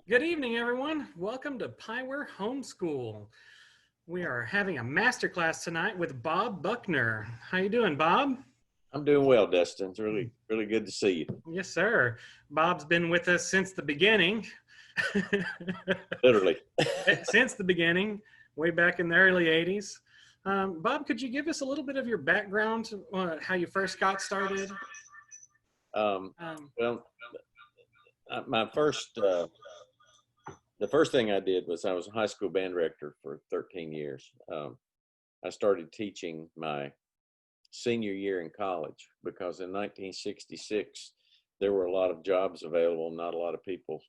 Good evening, everyone. Welcome to Pyware Homeschool. We are having a masterclass tonight with Bob Buckner. How you doing, Bob? I'm doing well, Dustin. It's really good to see you. Yes, sir. Bob's been with us since the beginning. Literally. Since the beginning, way back in the early 80s. Bob, could you give us a little bit of your background, how you first got started? Um, Um, well, my first, the first thing I did was I was a high school band director for 13 years. I started teaching my senior year in college because in 1966 there were a lot of jobs available, not a lot of people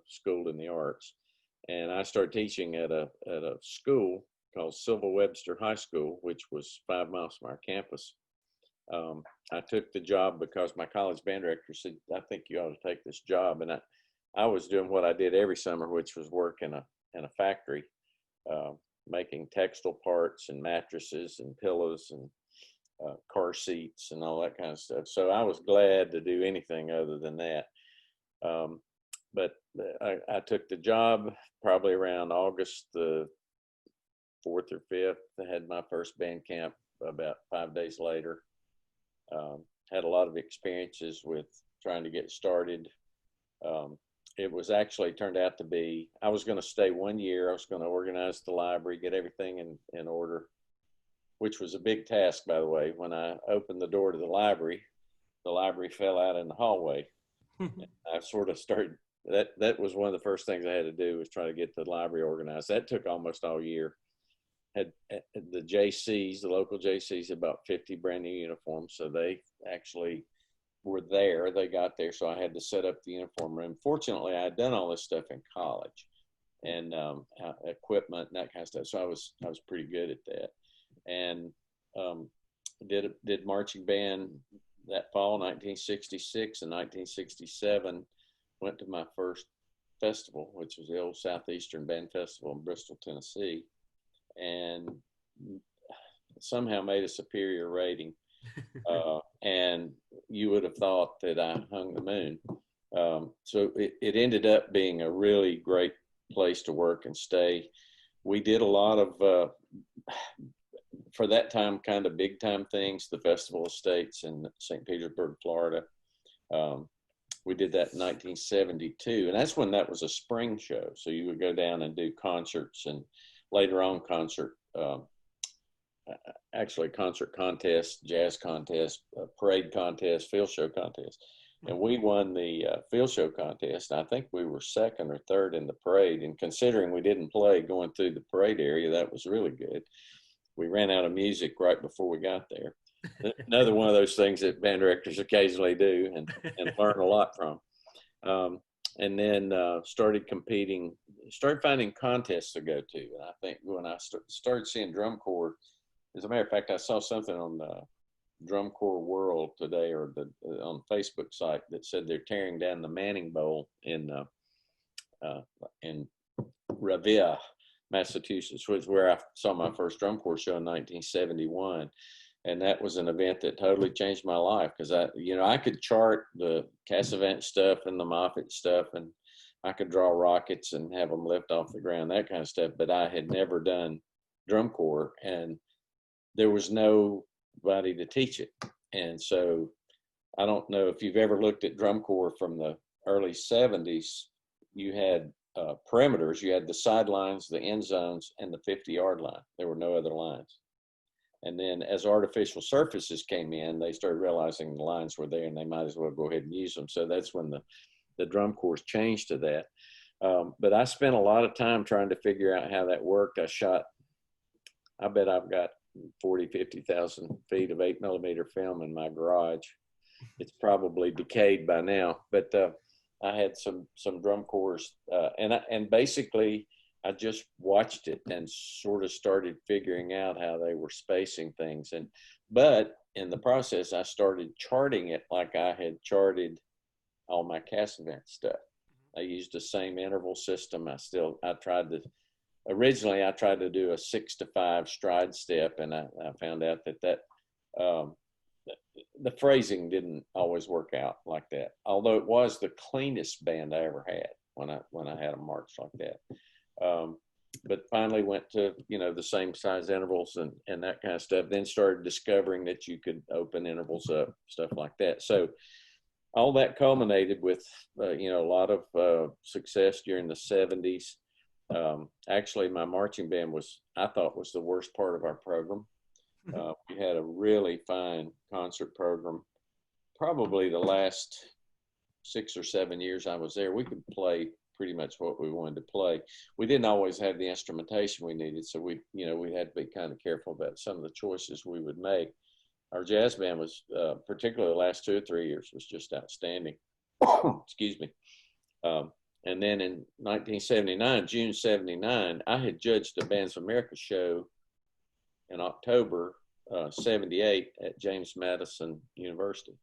schooled in the arts, and I started teaching at a school called Silva Webster High School, which was 5 miles from our campus. I took the job because my college band director said, "I think you ought to take this job," and I was doing what I did every summer, which was work in a factory, uh, making textile parts and mattresses and pillows and car seats and all that kind of stuff. So I was glad to do anything other than that. Um, but I took the job probably around August the 4th or 5th. I had my first band camp about 5 days later. Had a lot of experiences with trying to get started. It was actually turned out to be, I was going to stay 1 year. I was going to organize the library, get everything in order, which was a big task, by the way. When I opened the door to the library fell out in the hallway. I sort of started, that was one of the first things I had to do, was try to get the library organized. That took almost all year. Had the JCs, the local JCs, about 50 brand new uniforms. So they actually were there. They got there. So I had to set up the uniform room. Fortunately, I had done all this stuff in college and equipment and that kind of stuff. So I was pretty good at that. And did marching band that fall, 1966 and 1967. Went to my first festival, which was the old Southeastern Band Festival in Bristol, Tennessee, and somehow made a superior rating. And you would have thought that I hung the moon. So it ended up being a really great place to work and stay. We did a lot of, for that time, kind of big time things, the Festival of States in St. Petersburg, Florida. We did that in 1972, and that's when that was a spring show. So you would go down and do concerts, and later on actually concert contests, jazz contests, parade contests, field show contests. And we won the field show contest. I think we were second or third in the parade. And considering we didn't play going through the parade area, that was really good. We ran out of music right before we got there. Another one of those things that band directors occasionally do and learn a lot from. And then started competing, started finding contests to go to. And I think when I started seeing drum corps, as a matter of fact, I saw something on the Drum Corps World today, or on the Facebook site, that said they're tearing down the Manning Bowl in Revere, Massachusetts, which is where I saw my first drum corps show in 1971. And that was an event that totally changed my life, because I could chart the Cassavant stuff and the Moffett stuff, and I could draw rockets and have them lift off the ground, that kind of stuff. But I had never done drum corps, and there was nobody to teach it. And so I don't know if you've ever looked at drum corps from the early 70s. You had perimeters. You had the sidelines, the end zones, and the 50-yard line. There were no other lines. And then as artificial surfaces came in, they started realizing the lines were there and they might as well go ahead and use them. So that's when the drum corps changed to that. But I spent a lot of time trying to figure out how that worked. I bet I've got 40, 50,000 feet of 8mm film in my garage. It's probably decayed by now, but I had some drum corps, and basically I just watched it and sort of started figuring out how they were spacing things. But in the process, I started charting it like I had charted all my Cassavant stuff. I used the same interval system. Originally I tried to do a 6-to-5 stride step, and I found out that the phrasing didn't always work out like that, although it was the cleanest band I ever had. when I had a march like that. But finally went to, the same size intervals and that kind of stuff. Then started discovering that you could open intervals up, stuff like that. So all that culminated with, a lot of success during the 70s. Actually, my marching band I thought was the worst part of our program. We had a really fine concert program. Probably the last 6 or 7 years I was there, we could play pretty much what we wanted to play. We didn't always have the instrumentation we needed, so we had to be kind of careful about some of the choices we would make. Our jazz band was, particularly the last 2 or 3 years, was just outstanding. Excuse me. And then in 1979, June 79, I had judged a Bands of America show in October 78 at James Madison University.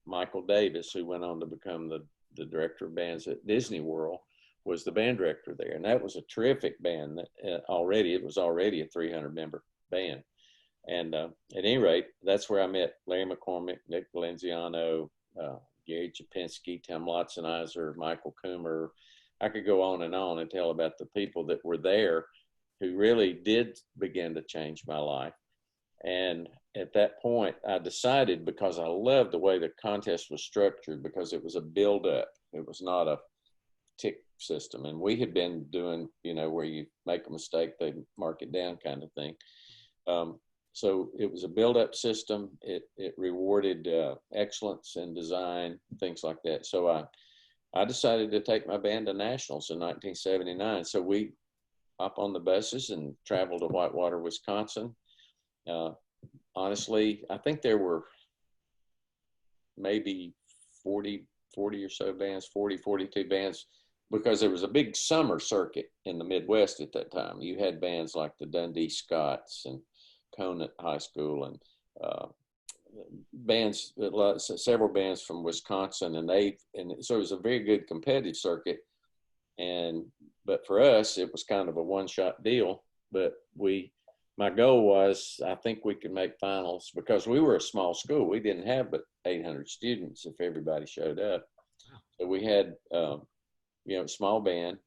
Michael Davis, who went on to become the director of bands at Disney World, was the band director there. And that was a terrific band. It was already a 300-member band. And at any rate, that's where I met Larry McCormick, Nick Valenziano, Gary Chapinski, Tim Lotzenizer, Michael Coomer. I could go on and tell about the people that were there who really did begin to change my life. And at that point, I decided, because I loved the way the contest was structured, because it was a build-up. It was not a tick system. And we had been doing, where you make a mistake, they mark it down kind of thing. So it was a build-up system. It rewarded excellence in design, things like that. So I decided to take my band to nationals in 1979. So we hop on the buses and traveled to Whitewater, Wisconsin. Honestly, I think there were maybe 40 or so bands, 42 bands, because there was a big summer circuit in the Midwest at that time. You had bands like the Dundee Scots and Conant High School and several bands from Wisconsin, and so it was a very good competitive circuit. But for us, it was kind of a one-shot deal. But my goal was, I think we could make finals, because we were a small school. We didn't have but 800 students if everybody showed up. So we had, small band.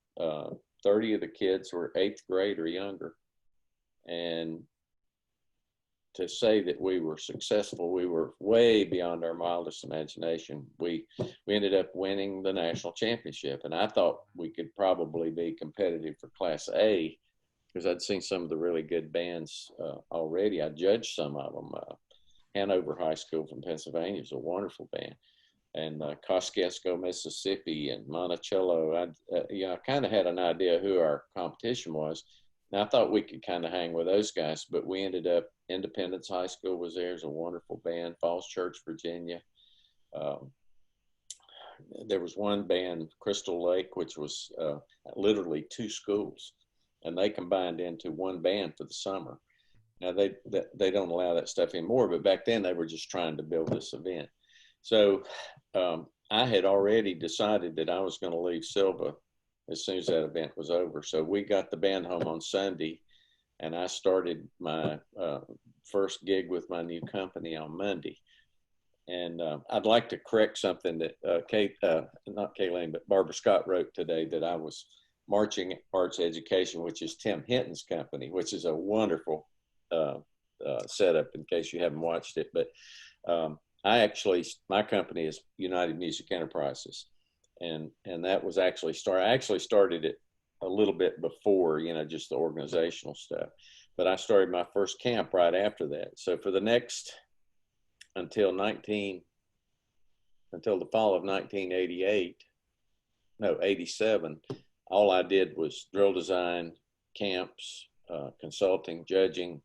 30 of the kids were 8th grade or younger. And to say that we were successful, we were way beyond our wildest imagination. We ended up winning the national championship. And I thought we could probably be competitive for Class A, because I'd seen some of the really good bands already. I judged some of them. Hanover High School from Pennsylvania is a wonderful band. And Kosciuszko, Mississippi, and Monticello. I kind of had an idea who our competition was. And I thought we could kind of hang with those guys, but we ended up, Independence High School was there. It was a wonderful band. Falls Church, Virginia. There was one band, Crystal Lake, which was literally 2 schools. And they combined into one band for the summer. Now they don't allow that stuff anymore, but back then they were just trying to build this event. So I had already decided that I was going to leave Silva as soon as that event was over. So we got the band home on Sunday, and I started my first gig with my new company on Monday. And I'd like to correct something that not Kayleen, but Barbara Scott wrote today, that I was Marching Arts Education, which is Tim Hinton's company, which is a wonderful setup in case you haven't watched it. But my company is United Music Enterprises. And that was I actually started it a little bit before, just the organizational stuff. But I started my first camp right after that. So for the next, until the fall of 87, all I did was drill design, camps, consulting, judging,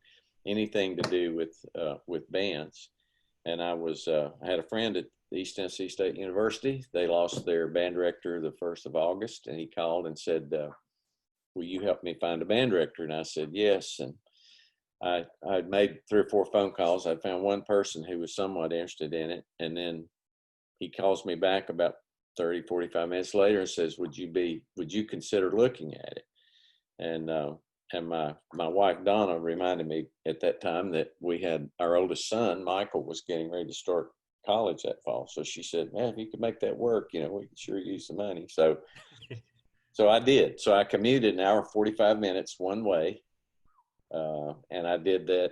anything to do with bands. And I had a friend at East Tennessee State University. They lost their band director the 1st of August, and he called and said, will you help me find a band director? And I said, yes. And I made 3 or 4 phone calls. I found one person who was somewhat interested in it. And then he calls me back about 30, 45 minutes later and says, would you consider looking at it? And my wife, Donna, reminded me at that time that we had our oldest son, Michael, was getting ready to start college that fall. So she said, man, if you could make that work, we could sure use the money. So I did. So I commuted an hour, 45 minutes one way. And I did that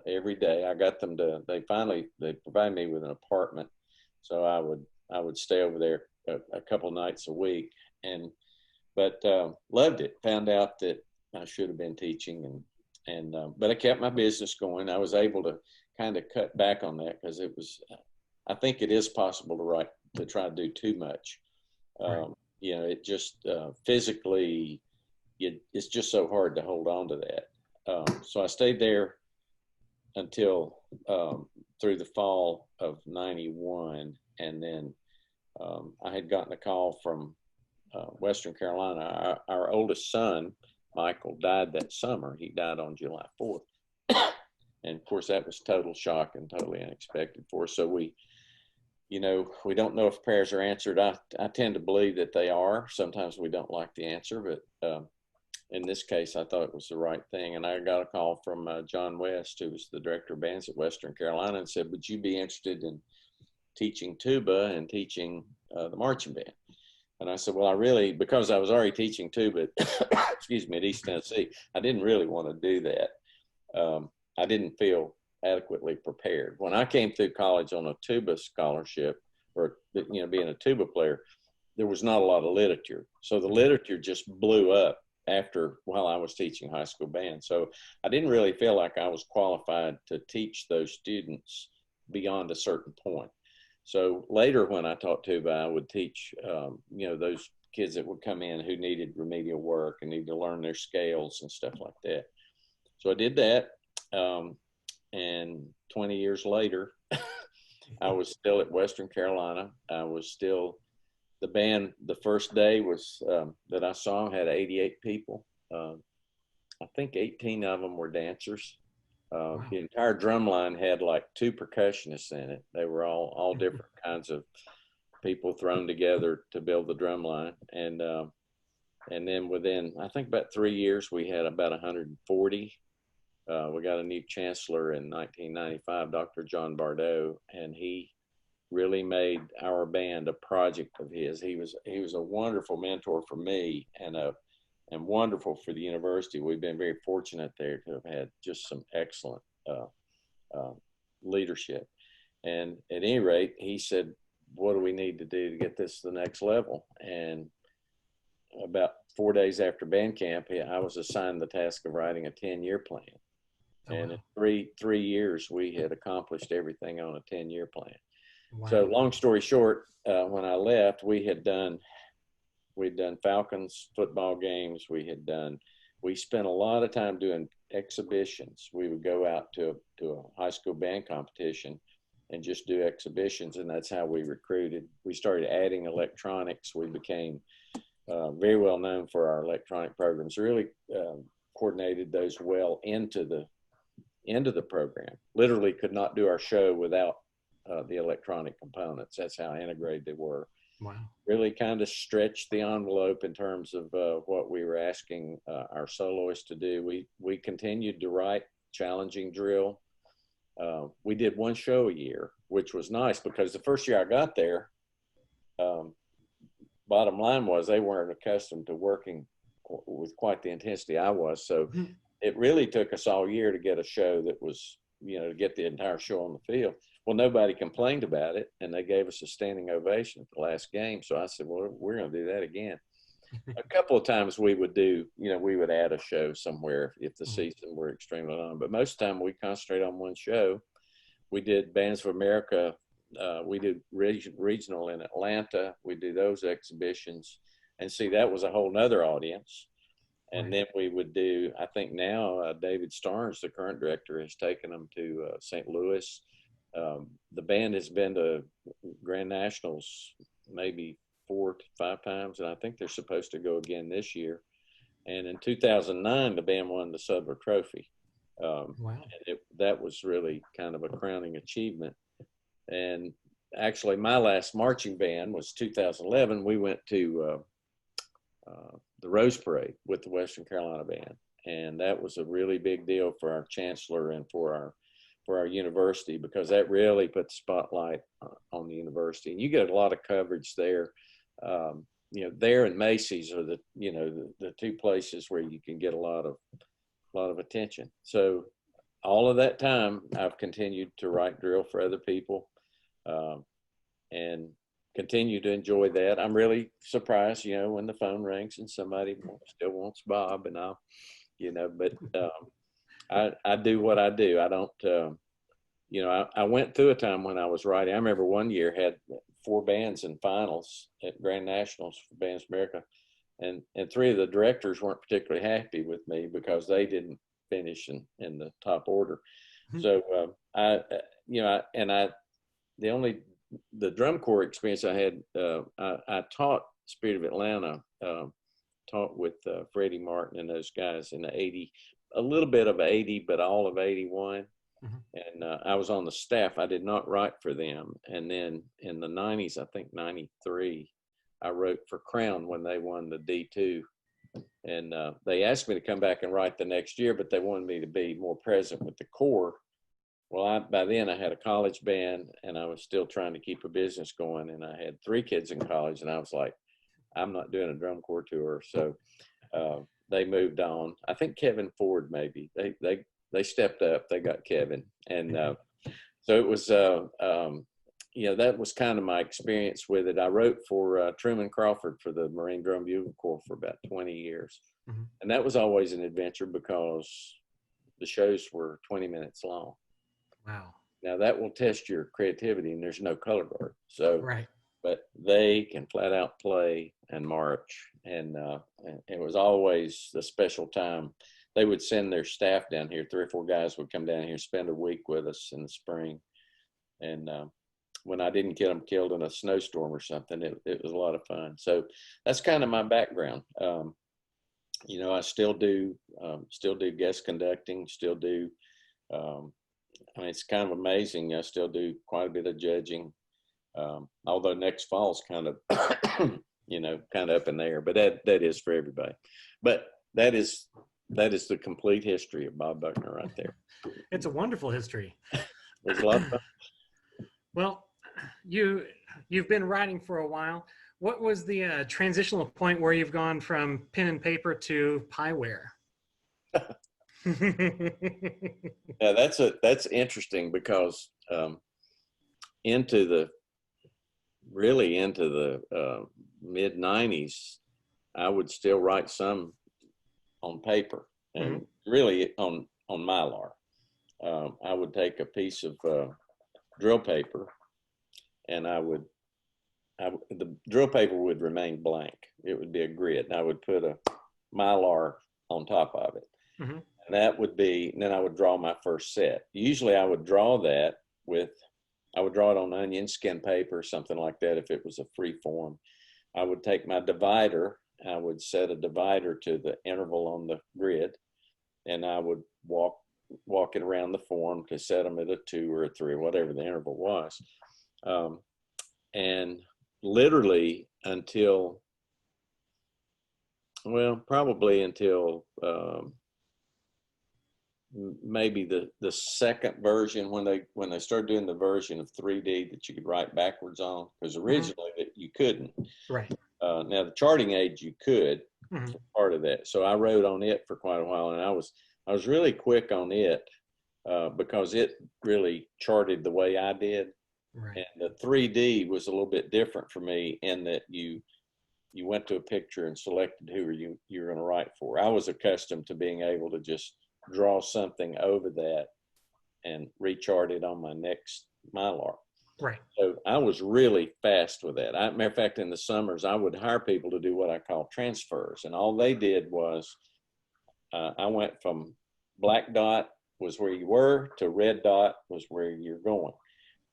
every day. I got them they provided me with an apartment. So I would stay over there a couple nights a week, but loved it. Found out that I should have been teaching, but I kept my business going. I was able to kind of cut back on that because I think it is possible to try to do too much. Right. It just physically, it's just so hard to hold on to that. So I stayed there until through the fall of '91, and then I had gotten a call from Western Carolina. Our oldest son, Michael, died that summer. He died on July 4th. And of course, that was total shock and totally unexpected for us. So we don't know if prayers are answered. I tend to believe that they are. Sometimes we don't like the answer, but in this case, I thought it was the right thing. And I got a call from John West, who was the director of bands at Western Carolina, and said, would you be interested in teaching tuba and teaching the marching band? And I said, well, because I was already teaching tuba, excuse me, at East Tennessee, I didn't really want to do that. I didn't feel adequately prepared. When I came through college on a tuba scholarship, or being a tuba player, there was not a lot of literature. So the literature just blew up while I was teaching high school band. So I didn't really feel like I was qualified to teach those students beyond a certain point. So later when I taught tuba, I would teach, those kids that would come in who needed remedial work and needed to learn their scales and stuff like that. So I did that. And 20 years later, I was still at Western Carolina. I was still, the band, the first day was that I saw had 88 people. I think 18 of them were dancers. Wow. The entire drum line had like 2 percussionists in it. They were all different kinds of people thrown together to build the drum line. And then within, I think about 3 years, we had about 140. We got a new chancellor in 1995, Dr. John Bardot, and he really made our band a project of his. He was a wonderful mentor for me and wonderful for the university. We've been very fortunate there to have had just some excellent leadership. And at any rate, he said, what do we need to do to get this to the next level? And about 4 days after band camp, I was assigned the task of writing a 10-year plan. Oh, and wow. In three years, we had accomplished everything on a 10-year plan. Wow. So long story short, when I left, we'd done Falcons football games. We spent a lot of time doing exhibitions. We would go out to a high school band competition and just do exhibitions. And that's how we recruited. We started adding electronics. We became very well known for our electronic programs, really coordinated those well into the program. Literally could not do our show without the electronic components. That's how integrated they were. Wow. Really kind of stretched the envelope in terms of what we were asking our soloists to do. We continued to write challenging drill. We did 1 show a year, which was nice because the first year I got there, bottom line was they weren't accustomed to working with quite the intensity I was. So it really took us all year to get a show that was, to get the entire show on the field. Well, nobody complained about it, and they gave us a standing ovation at the last game. So I said, well, we're going to do that again. A couple of times we would add a show somewhere if the season were extremely long. But most of the time we concentrate on 1 show. We did Bands of America. We did regional in Atlanta. We do those exhibitions. And see, that was a whole nother audience. And then we would do, I think now David Starnes, the current director, has taken them to St. Louis. The band has been to Grand Nationals maybe 4 to 5 times, and I think they're supposed to go again this year. And in 2009, the band won the Sudler Trophy. Wow. And that was really kind of a crowning achievement. And actually, my last marching band was 2011. We went to the Rose Parade with the Western Carolina Band. And that was a really big deal for our chancellor and for for our university, because that really put the spotlight on the university, and you get a lot of coverage there. You know, there and Macy's are the two places where you can get a lot of attention. So all of that time, I've continued to write drill for other people, and continue to enjoy that. I'm really surprised, you know, when the phone rings and somebody still wants Bob, and I'll, you know, but I do what I do. I don't, you know, I went through a time when I was writing. I remember one year had 4 bands in finals at Grand Nationals for Bands America, and 3 of the directors weren't particularly happy with me because they didn't finish in the top order. So the drum corps experience I had, I taught Spirit of Atlanta, taught with Freddie Martin and those guys in the 80, a little bit of 80, but all of 81. And I was on the staff. I did not write for them. And then in the 90s, I think 93, I wrote for Crown when they won the D2. And they asked me to come back and write the next year, but they wanted me to be more present with the corps. Well, by then I had a college band, and I was still trying to keep a business going. And I had 3 kids in college, and I was like, I'm not doing a drum corps tour. So they moved on. I think Kevin Ford, maybe they stepped up. They got Kevin. And so it was, you know, that was kind of my experience with it. I wrote for Truman Crawford for the Marine Drum Bugle Corps for about 20 years. And that was always an adventure because the shows were 20 minutes long. Wow. Now that will test your creativity, and there's no color guard. So, right. But they can flat out play and march. And it was always a special time. They would send their staff down here. 3 or 4 guys would come down here, spend a week with us in the spring. And when I didn't get them killed in a snowstorm or something, it was a lot of fun. So that's kind of my background. You know, I still do guest conducting, still do. I mean, it's kind of amazing. I still do quite a bit of judging. Although next fall's kind of, you know, kind of up in the air, but that is for everybody. But that is the complete history of Bob Buckner right there. It's a wonderful history. There's a lot of fun. Well, you've been writing for a while. What was the transitional point where you've gone from pen and paper to Pyware? Yeah, that's interesting because into the mid 90s, I would still write some on paper and really on Mylar. I would take a piece of drill paper, and the drill paper would remain blank. It would be a grid, and I would put a Mylar on top of it. And then I would draw my first set. Usually I would draw it on onion skin paper or something like that if it was a free form. I would take my divider, I would set a divider to the interval on the grid, and I would walk it around the form to set them at a 2 or a 3, whatever the interval was. And literally probably until maybe the second version, when they started doing the version of 3D that you could write backwards on, because originally that you couldn't. Right. Now the charting age you could, part of that. So I wrote on it for quite a while, and I was really quick on it because it really charted the way I did. Right. And the 3D was a little bit different for me in that you went to a picture and selected who you were going to write for. I was accustomed to being able to just draw something over that and rechart it on my next Mylar. Right. So I was really fast with that. Matter of fact, in the summers, I would hire people to do what I call transfers. And all they did was I went from black dot was where you were to red dot was where you're going.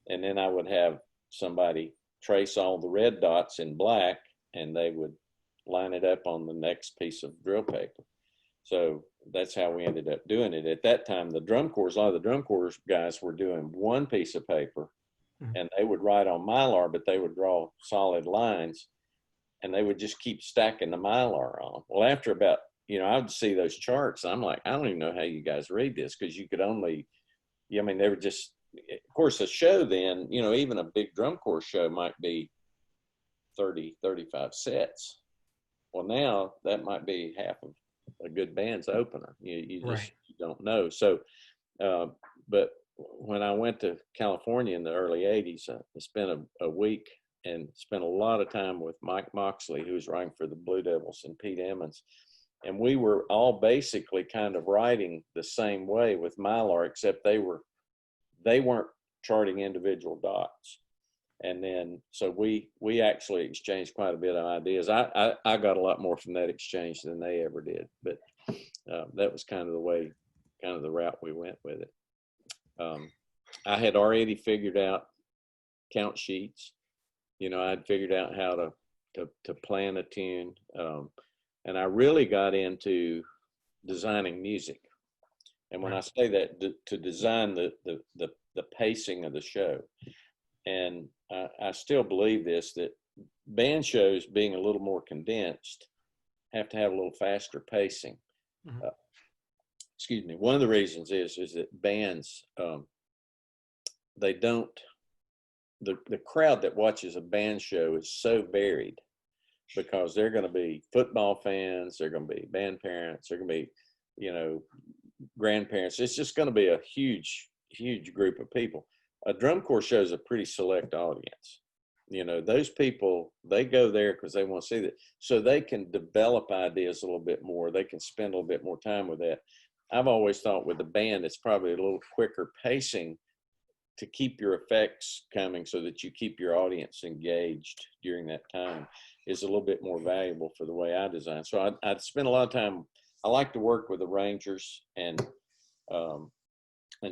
And then I would have somebody trace all the red dots in black, and they would line it up on the next piece of drill paper. So that's how we ended up doing it. At that time, a lot of the drum corps guys were doing one piece of paper, and they would write on Mylar, but they would draw solid lines, and they would just keep stacking the Mylar on. Well, after about, I would see those charts, and I'm like, I don't even know how you guys read this, because you could only I mean, they were just, of course, a show then, you know, even a big drum corps show might be 30, 35 sets. Well, now that might be half of a good band's opener. You just Right. you don't know. So, but when I went to California in the early 80s, I spent a week and spent a lot of time with Mike Moxley, who was writing for the Blue Devils, and Pete Emmons. And we were all basically kind of writing the same way with Mylar, except they weren't charting individual dots. And then, so we actually exchanged quite a bit of ideas. I got a lot more from that exchange than they ever did, but that was kind of the way, kind of the route we went with it. I had already figured out count sheets. You know, I'd figured out how to plan a tune. And I really got into designing music. And when I say that, to design the pacing of the show. And I still believe this, that band shows, being a little more condensed, have to have a little faster pacing. Mm-hmm. Excuse me. One of the reasons is that bands, they don't, the crowd that watches a band show is so varied, because they're going to be football fans, they're going to be band parents, they're going to be, you know, grandparents. It's just going to be a huge, huge group of people. A drum corps show is a pretty select audience. You know, those people, they go there because they want to see that, so they can develop ideas a little bit more. They can spend a little bit more time with that. I've always thought with the band, it's probably a little quicker pacing to keep your effects coming, so that you keep your audience engaged during that time, is a little bit more valuable for the way I design. So I'd spend a lot of time. I like to work with arrangers and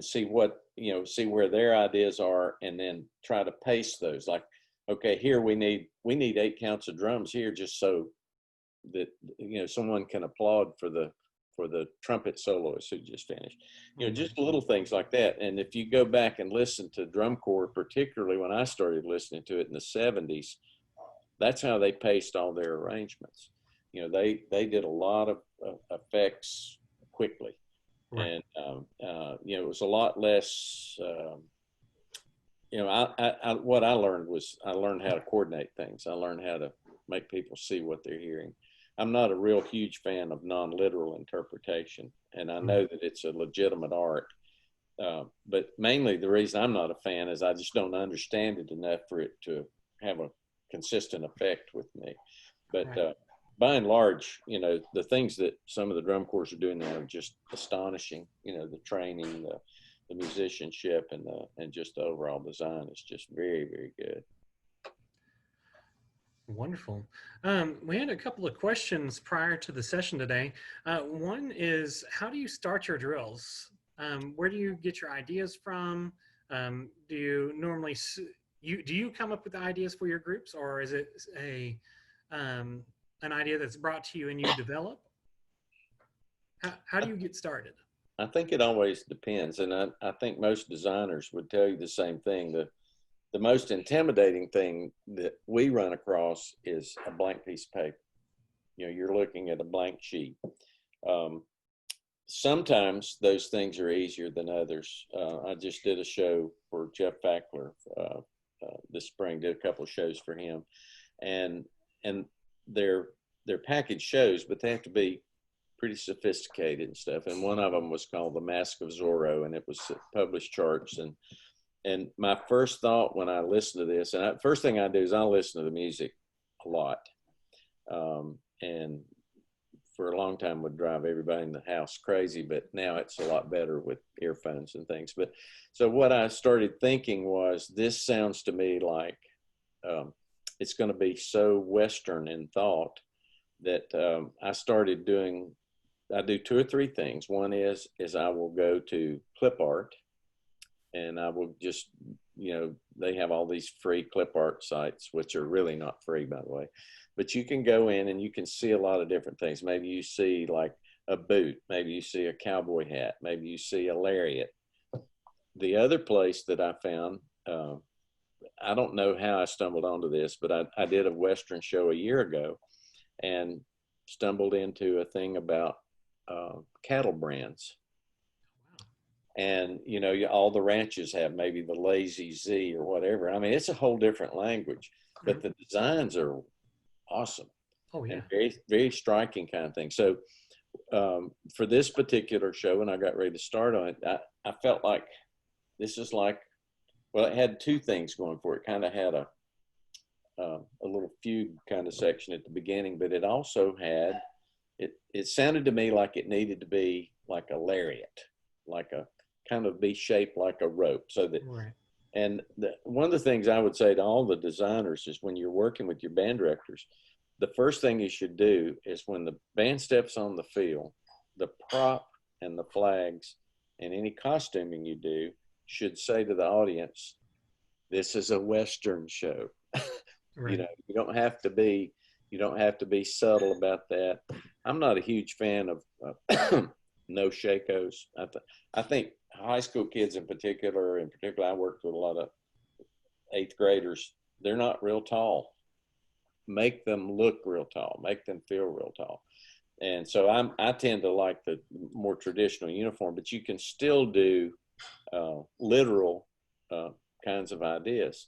see what, you know, see where their ideas are, and then try to pace those. Like, okay, here we need 8 counts of drums here, just so that, you know, someone can applaud for the trumpet soloist who just finished. You know, just little things like that. And if you go back and listen to drum corps, particularly when I started listening to it in the 70s, that's how they paced all their arrangements. You know, they did a lot of effects quickly. Right. And you know, it was a lot less. You know, what I learned was, I learned how to coordinate things. I learned how to make people see what they're hearing. I'm not a real huge fan of non-literal interpretation, and I know that it's a legitimate art. But mainly the reason I'm not a fan is I just don't understand it enough for it to have a consistent effect with me. But by and large, you know, the things that some of the drum corps are doing now are just astonishing. You know, the training, the musicianship, and just the overall design is just very, very good. Wonderful. We had a couple of questions prior to the session today. One is, how do you start your drills? Where do you get your ideas from? Do you normally, do you come up with the ideas for your groups, or is it an idea that's brought to you and you develop? How do you get started? I think it always depends. And I think most designers would tell you the same thing. The most intimidating thing that we run across is a blank piece of paper. You know, you're looking at a blank sheet. Sometimes those things are easier than others. I just did a show for Jeff Fackler this spring, did a couple of shows for him. And they're package shows, but they have to be pretty sophisticated and stuff. And one of them was called The Mask of Zorro, and it was published charts. And my first thought when I listened to this, and first thing I do is I listen to the music a lot. And for a long time would drive everybody in the house crazy, but now it's a lot better with earphones and things. But so what I started thinking was, this sounds to me like it's going to be so Western in thought that I do 2 or 3 things. One is I will go to clip art, and I will just, you know, they have all these free clip art sites, which are really not free, by the way. But you can go in and you can see a lot of different things. Maybe you see like a boot. Maybe you see a cowboy hat. Maybe you see a lariat. The other place that I found, I don't know how I stumbled onto this, but I did a Western show a year ago and stumbled into a thing about cattle brands. And, you know, all the ranches have maybe the lazy Z or whatever. I mean, it's a whole different language, but the designs are awesome. Oh And yeah. very, very striking kind of thing. So for this particular show, when I got ready to start on it, I felt like this is like, well, it had two things going for it. Kind of had a little fugue kind of section at the beginning, but it also had, it sounded to me like it needed to be like a lariat, like a kind of be shaped like a rope. So that, Right. and one of the things I would say to all the designers is when you're working with your band directors, the first thing you should do is when the band steps on the field, the prop and the flags and any costuming you do should say to the audience, this is a Western show. You Right. know, you don't have to be subtle about that. I'm not a huge fan of no shakos. I think high school kids in particular, I worked with a lot of eighth graders. They're not real tall. Make them look real tall. Make them feel real tall. And so I tend to like the more traditional uniform, but you can still do literal kinds of ideas.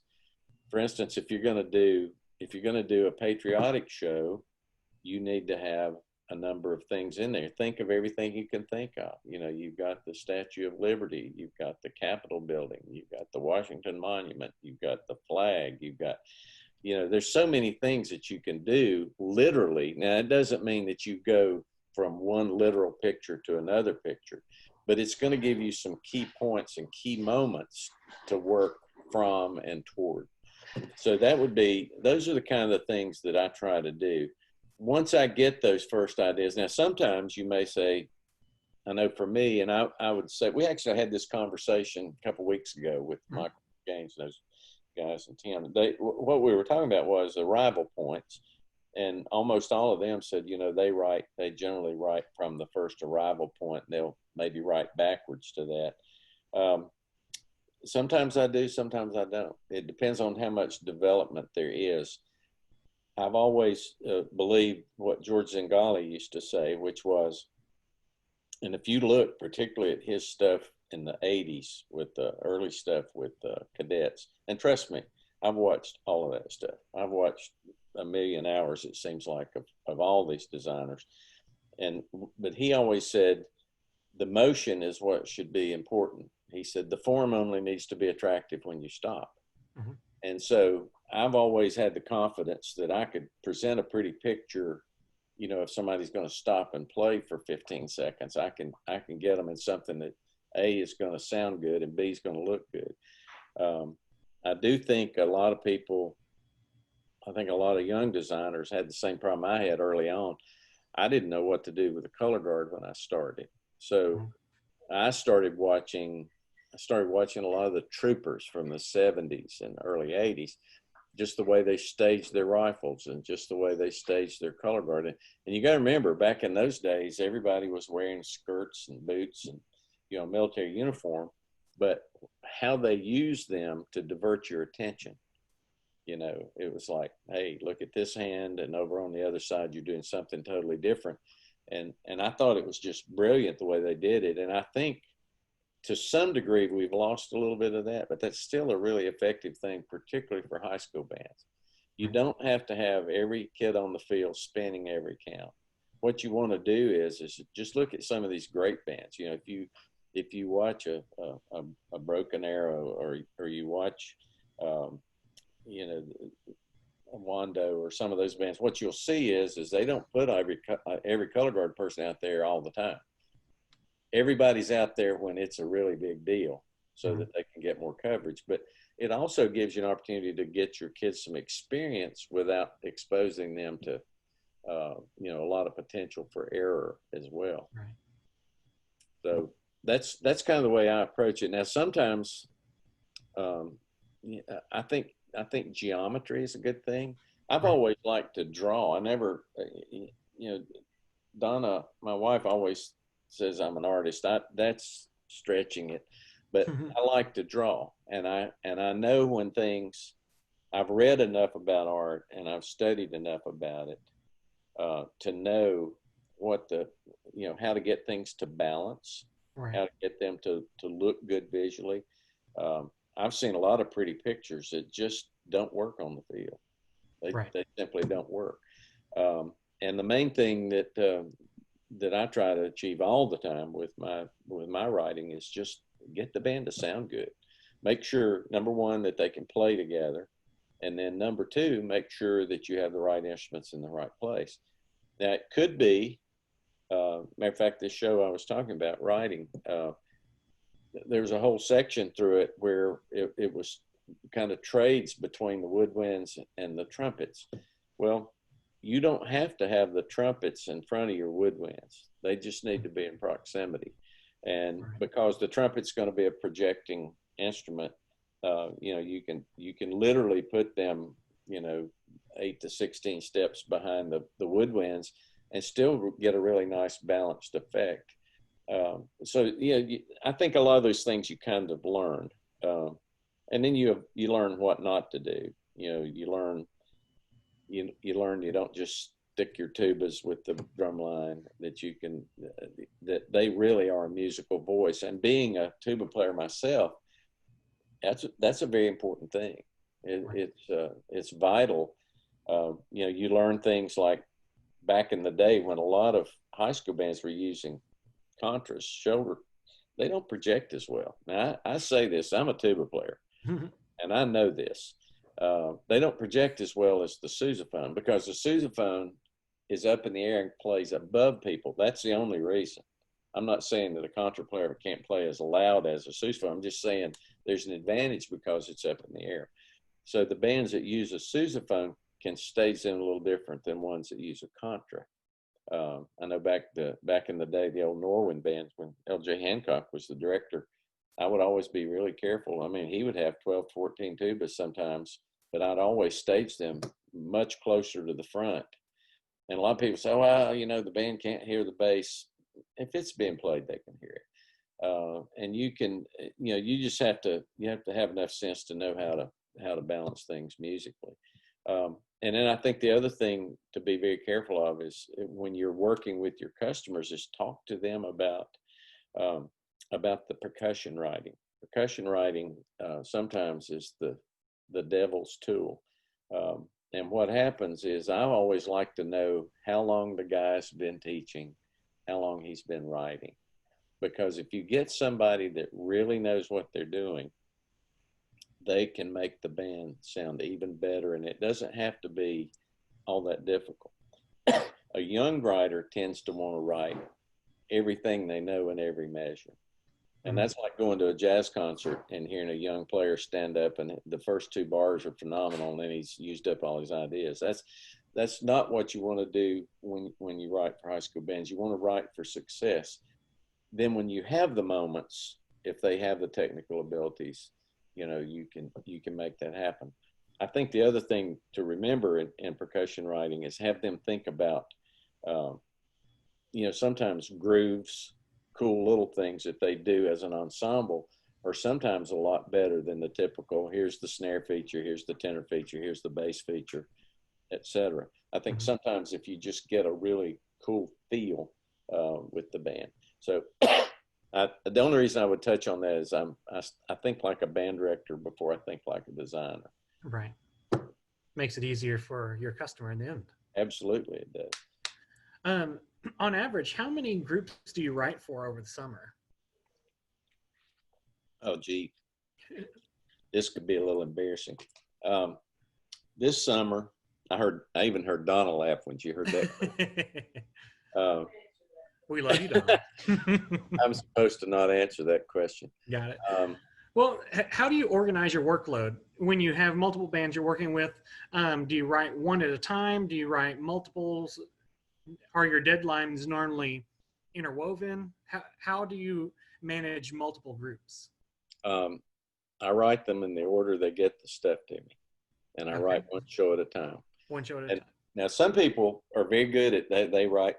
For instance, if you're going to do a patriotic show, you need to have a number of things in there. Think of everything you can think of. You know, you've got the Statue of Liberty, you've got the Capitol building, you've got the Washington Monument, you've got the flag, you've got, you know, there's so many things that you can do literally. Now, it doesn't mean that you go from one literal picture to another picture, but it's going to give you some key points and key moments to work from and toward. So those are the kind of things that I try to do. Once I get those first ideas, now sometimes you may say, I know for me, and I would say, we actually had this conversation a couple of weeks ago with Michael Gaines and those guys and Tim. What we were talking about was arrival points. And almost all of them said, you know, they generally write from the first arrival point, and they'll maybe write backwards to that. Sometimes I do, sometimes I don't. It depends on how much development there is. I've always believed what George Zingali used to say, which was, and if you look particularly at his stuff in the 80s with the early stuff with cadets, and trust me, I've watched all of that stuff. I've watched a million hours, it seems like, of all these designers. But he always said, the motion is what should be important. He said, the form only needs to be attractive when you stop. Mm-hmm. And so I've always had the confidence that I could present a pretty picture. You know, if somebody's going to stop and play for 15 seconds, I can get them in something that A, is going to sound good and B, is going to look good. I do think a lot of people, I think a lot of young designers had the same problem I had early on. I didn't know what to do with the color guard when I started. So I started watching a lot of the troopers from the 70s and early 80s, just the way they staged their rifles and just the way they staged their color guard. And you got to remember, back in those days, everybody was wearing skirts and boots and, you know, military uniform, but how they used them to divert your attention. You know, it was like, hey, look at this hand, and over on the other side, you're doing something totally different. And I thought it was just brilliant the way they did it. And I think to some degree we've lost a little bit of that, but that's still a really effective thing, particularly for high school bands. You don't have to have every kid on the field spinning every count. What you want to do is just look at some of these great bands. You know, if you watch a Broken Arrow, or you watch you know, Wando or some of those bands, what you'll see is they don't put every color guard person out there all the time. Everybody's out there when it's a really big deal so that they can get more coverage. But it also gives you an opportunity to get your kids some experience without exposing them to, you know, a lot of potential for error as well. Right. So that's kind of the way I approach it. Now, sometimes I think geometry is a good thing. I've always liked to draw. I never, you know, Donna, my wife, always says I'm an artist. That's stretching it, but I like to draw, and I know when things. I've read enough about art and I've studied enough about it to know what how to get things to balance. Right. how to get them to look good visually. I've seen a lot of pretty pictures that just don't work on the field. Right. They simply don't work. And the main thing that I try to achieve all the time with my writing is just get the band to sound good. Make sure, number one, that they can play together, and then number two, make sure that you have the right instruments in the right place. Now, it could be, matter of fact, this show I was talking about writing, there was a whole section through it where it was kind of trades between the woodwinds and the trumpets. Well, you don't have to have the trumpets in front of your woodwinds. They just need to be in proximity. And Right. because the trumpet's going to be a projecting instrument, you can literally put them, 8 to 16 steps behind the woodwinds and still get a really nice balanced effect. So I think a lot of those things you kind of learn, and then you learn what not to do. You learn you don't just stick your tubas with the drum line, that you can that they really are a musical voice. And being a tuba player myself, that's a very important thing. It's vital. You learn things like back in the day when a lot of high school bands were using contras, shoulder, they don't project as well. Now, I say this, I'm a tuba player, and I know this. They don't project as well as the sousaphone, because the sousaphone is up in the air and plays above people. That's the only reason. I'm not saying that a contra player can't play as loud as a sousaphone. I'm just saying there's an advantage because it's up in the air. So the bands that use a sousaphone can stage them a little different than ones that use a contra. I know back in the day, the old Norwin bands, when L.J. Hancock was the director, I would always be really careful. I mean, he would have 12, 14 tubas sometimes, but I'd always stage them much closer to the front. And a lot of people say, well, the band can't hear the bass. If it's being played, they can hear it. And you can, you just have to have enough sense to know how to balance things musically. And then I think the other thing to be very careful of is when you're working with your customers is talk to them about the percussion writing. Percussion writing sometimes is the devil's tool. And what happens is I always like to know how long the guy's been teaching, how long he's been writing. Because if you get somebody that really knows what they're doing, they can make the band sound even better, and it doesn't have to be all that difficult. A young writer tends to want to write everything they know in every measure. And that's like going to a jazz concert and hearing a young player stand up and the first two bars are phenomenal and then he's used up all his ideas. That's not what you want to do when you write for high school bands. You want to write for success. Then when you have the moments, if they have the technical abilities, you can make that happen. I think the other thing to remember in percussion writing is have them think about, sometimes grooves, cool little things that they do as an ensemble are sometimes a lot better than the typical, here's the snare feature, here's the tenor feature, here's the bass feature, etc. I think sometimes if you just get a really cool feel with the band. So the only reason I would touch on that is I think like a band director before I think like a designer. Right. Makes it easier for your customer in the end. Absolutely, it does. On average, how many groups do you write for over the summer? Oh, gee, this could be a little embarrassing. This summer, I even heard Donna laugh when she heard that. We love you, Donna. I'm supposed to not answer that question. Got it. Well, how do you organize your workload when you have multiple bands you're working with? Do you write one at a time? Do you write multiples? Are your deadlines normally interwoven? How do you manage multiple groups? I write them in the order they get the stuff to me, and I write one show at a time. One show at a time. Now, some people are very good at that. They write,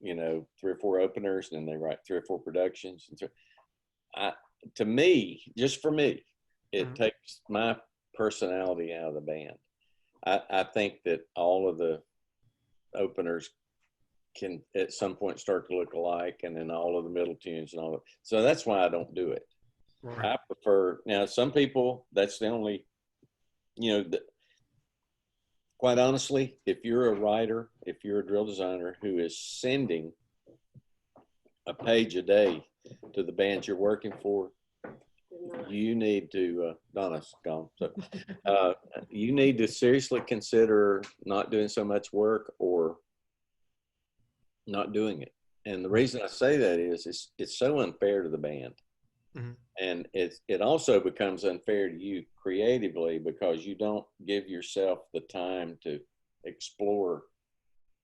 3 or 4 openers, and then they write 3 or 4 productions. And to me, just for me, it takes my personality out of the band. I think that all of the openers can at some point start to look alike, and then all of the middle tunes and all of. So that's why I don't do it. Right. I prefer, now some people, that's the only, quite honestly, if you're a writer, if you're a drill designer who is sending a page a day to the bands you're working for, you need to, Donna's gone. So you need to seriously consider not doing so much work or not doing it. And the reason I say that is it's so unfair to the band. Mm-hmm. And it also becomes unfair to you creatively because you don't give yourself the time to explore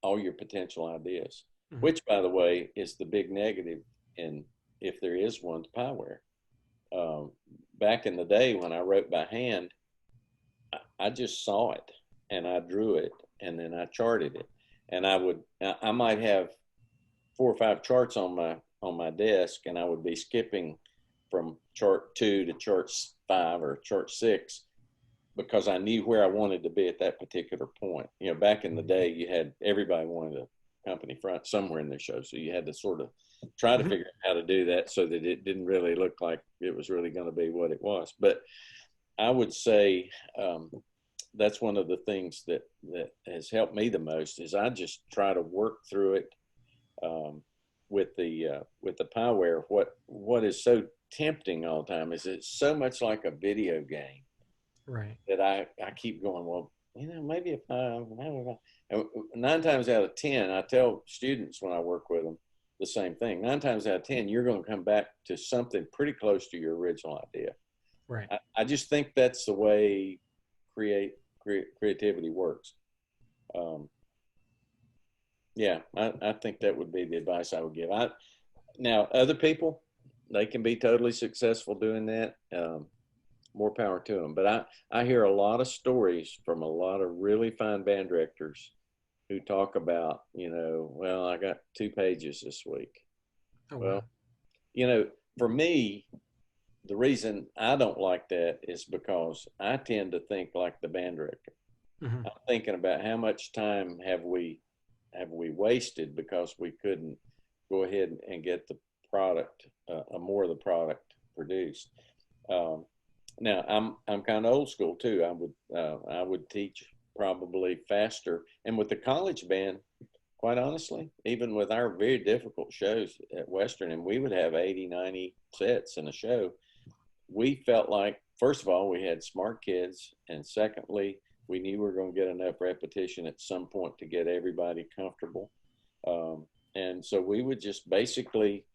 all your potential ideas, Mm-hmm. which, by the way, is the big negative in, if there is one, to Pyware. Back in the day when I wrote by hand, I just saw it and I drew it and then I charted it. And I might have 4 or 5 charts on my desk, and I would be skipping from chart 2 to chart 5 or chart 6 because I knew where I wanted to be at that particular point. Back in the day, you had, everybody wanted a company front somewhere in their show, so you had to sort of try to figure out how to do that so that it didn't really look like it was really going to be what it was. But I would say that's one of the things that has helped me the most is I just try to work through it with the Pyware. What is so tempting all the time is it's so much like a video game, right? That I keep going, well, maybe if I 9 times out of 10, I tell students when I work with them the same thing. 9 times out of 10, you're going to come back to something pretty close to your original idea. Right. I just think that's the way creativity works. Yeah, I think that would be the advice I would give. Now, other people, they can be totally successful doing that. More power to them. But I hear a lot of stories from a lot of really fine band directors who talk about, well, I got 2 pages this week. Oh, well, wow. For me, the reason I don't like that is because I tend to think like the band director. Mm-hmm. I'm thinking about how much time have we wasted because we couldn't go ahead and get the product, more of the product produced. Now I'm kind of old school too. I would teach probably faster, and with the college band, quite honestly, even with our very difficult shows at Western, and we would have 80, 90 sets in a show, we felt like, first of all, we had smart kids, and secondly, we knew we were going to get enough repetition at some point to get everybody comfortable. And so we would just basically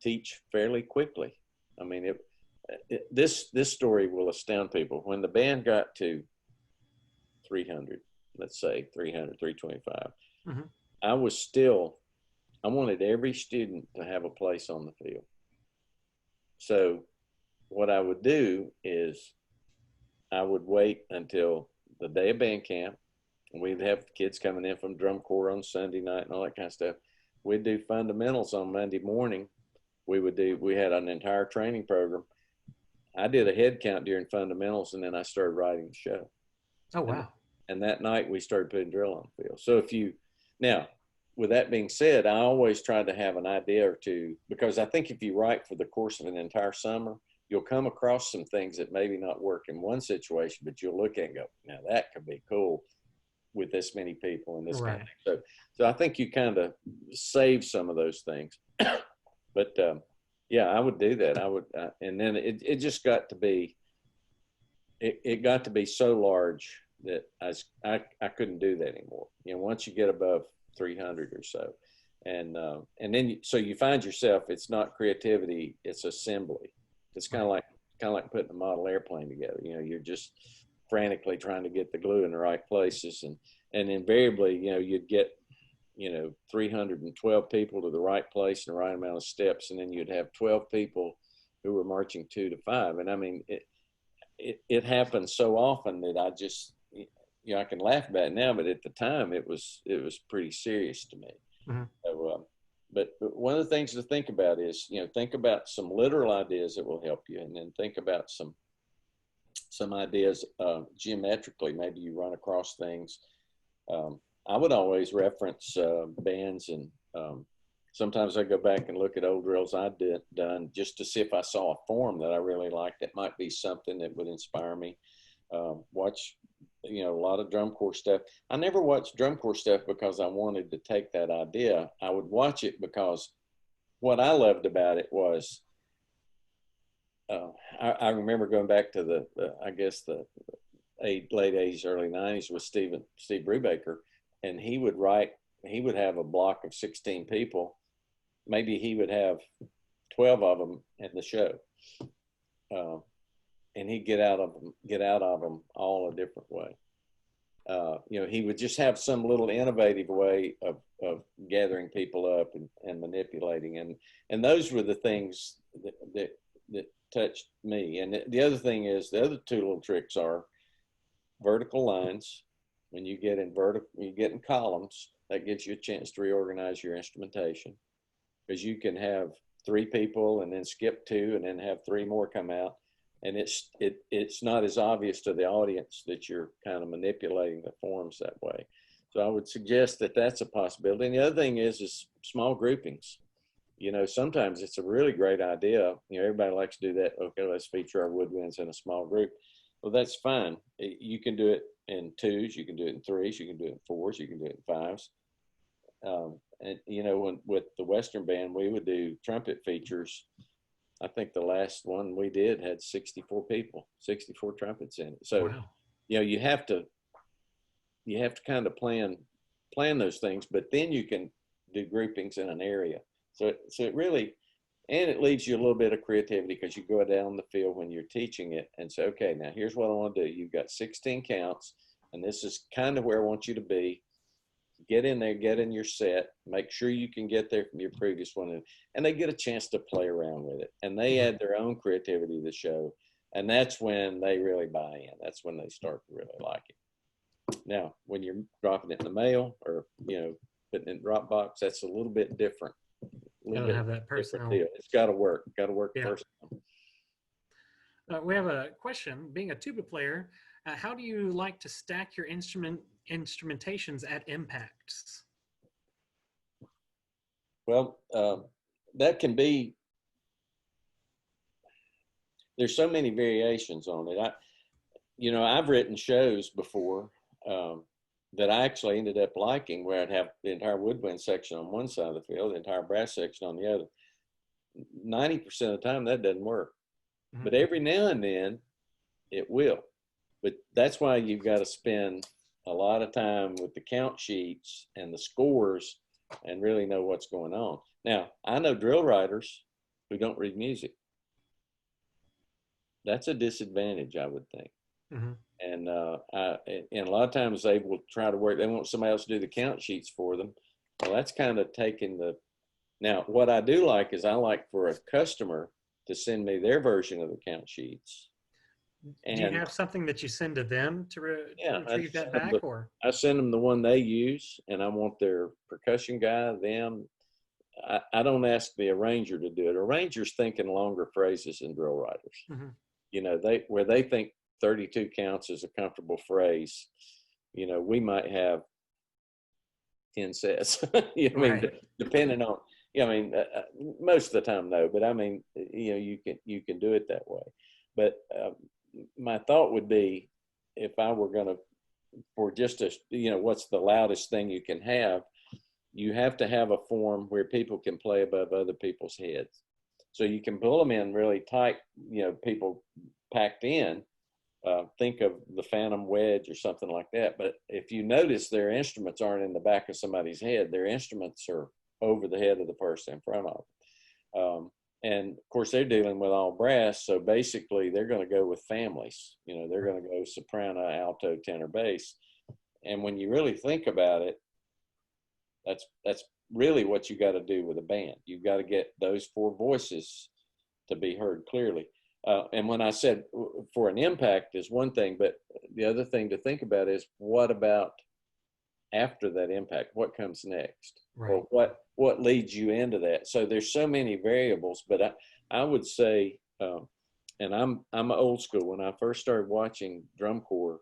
teach fairly quickly. I mean, this story will astound people. When the band got to 300, let's say 300, 325, Mm-hmm. I wanted every student to have a place on the field. So what I would do is I would wait until the day of band camp. We'd have kids coming in from drum corps on Sunday night and all that kind of stuff. We'd do fundamentals on Monday morning. We had an entire training program. I did a head count during fundamentals, and then I started writing the show. Oh, wow. And that night we started putting drill on the field. So now, with that being said, I always tried to have an idea or two, because I think if you write for the course of an entire summer, you'll come across some things that maybe not work in one situation, but you'll look at and go, now that could be cool with this many people and this Right. kind of thing. So I think you kind of save some of those things. But yeah, I would do that. And then it just got to be, it got to be so large that I couldn't do that anymore. Once you get above 300 or so, and then so you find yourself, it's not creativity, it's assembly. It's kind of like putting a model airplane together. You're just frantically trying to get the glue in the right places, and invariably, you'd get 312 people to the right place and the right amount of steps, and then you'd have 12 people who were marching 2 to 5. And I mean, it happens so often that I just, I can laugh about it now, but at the time it was pretty serious to me. Mm-hmm. So, but one of the things to think about is, think about some literal ideas that will help you, and then think about some ideas geometrically. Maybe you run across things I would always reference bands, and sometimes I go back and look at old drills I'd done just to see if I saw a form that I really liked that might be something that would inspire me. Watch, a lot of drum corps stuff. I never watched drum corps stuff because I wanted to take that idea. I would watch it because what I loved about it was, I remember going back to the I guess the late 80s, early 90s with Steve Brubaker, and he would have a block of 16 people. Maybe he would have 12 of them in the show. And he'd get out of them all a different way. He would just have some little innovative way of gathering people up and manipulating. And those were the things that touched me. And the other thing is, the other two little tricks are vertical lines. When you get in columns, that gives you a chance to reorganize your instrumentation, because you can have 3 people and then skip 2 and then have 3 more come out. And it's not as obvious to the audience that you're kind of manipulating the forms that way. So I would suggest that that's a possibility. And the other thing is small groupings. Sometimes it's a really great idea. Everybody likes to do that. Okay, let's feature our woodwinds in a small group. Well, that's fine. You can do it in 2s, you can do it in 3s, you can do it in 4s, you can do it in 5s. And with the Western band, we would do trumpet features. I think the last one we did had 64 people, 64 trumpets in it. So, wow. You have to kind of plan those things, but then you can do groupings in an area. So it really, and it leaves you a little bit of creativity, because you go down the field when you're teaching it and say, okay, now here's what I want to do. You've got 16 counts, and this is kind of where I want you to be. Get in there, get in your set, make sure you can get there from your previous one. And they get a chance to play around with it, and they add their own creativity to the show. And that's when they really buy in. That's when they start to really like it. Now, when you're dropping it in the mail or, putting it in Dropbox, that's a little bit different. Gotta have that personal deal. It's got to work. Yeah. First. We have a question. Being a tuba player, how do you like to stack your instrumentations at impacts? Well, that can be. There's so many variations on it. I've written shows before that I actually ended up liking, where I'd have the entire woodwind section on one side of the field, the entire brass section on the other. 90% of the time that doesn't work. Mm-hmm. But every now and then it will. But that's why you've got to spend a lot of time with the count sheets and the scores and really know what's going on. Now, I know drill writers who don't read music. That's a disadvantage, I would think. Mm-hmm. And a lot of times they will try to work. They want somebody else to do the count sheets for them. Well, that's kind of taking the. Now, what I do like is I like for a customer to send me their version of the count sheets. And do you have something that you send to them to retrieve that back? Or I send them the one they use, and I want their percussion guy, them. I don't ask the arranger to do it. Arrangers think in longer phrases than drill writers. Mm-hmm. Where they think 32 counts is a comfortable phrase. We might have 10 sets. Depending on. Most of the time, no. But you can do it that way. But my thought would be, if I were going to, for just what's the loudest thing you can have, you have to have a form where people can play above other people's heads. So you can pull them in really tight, people packed in. Think of the Phantom Wedge or something like that. But if you notice, their instruments aren't in the back of somebody's head. Their instruments are over the head of the person in front of them. And of course, they're dealing with all brass. So basically, they're going to go with families. They're going to go soprano, alto, tenor, bass. And when you really think about it, that's really what you got to do with a band. You've got to get those 4 voices to be heard clearly. And when I said for an impact is one thing, but the other thing to think about is, what about after that impact? What comes next? Right. Or what leads you into that? So there's so many variables, but I would say, and I'm old school. When I first started watching drum corps,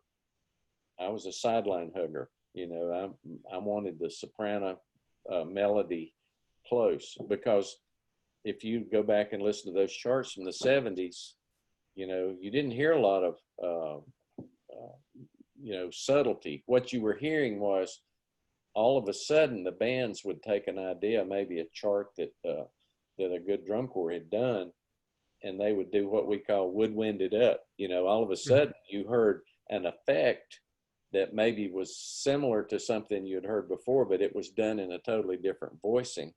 I was a sideline hugger. You know, I wanted the soprano melody close, because if you go back and listen to those charts from the 70s, you know, you didn't hear a lot of, you know, subtlety. What you were hearing was, all of a sudden the bands would take an idea, maybe a chart that that a good drum corps had done, and they would do what we call woodwind it up. You know, all of a sudden you heard an effect that maybe was similar to something you had heard before, but it was done in a totally different voicing.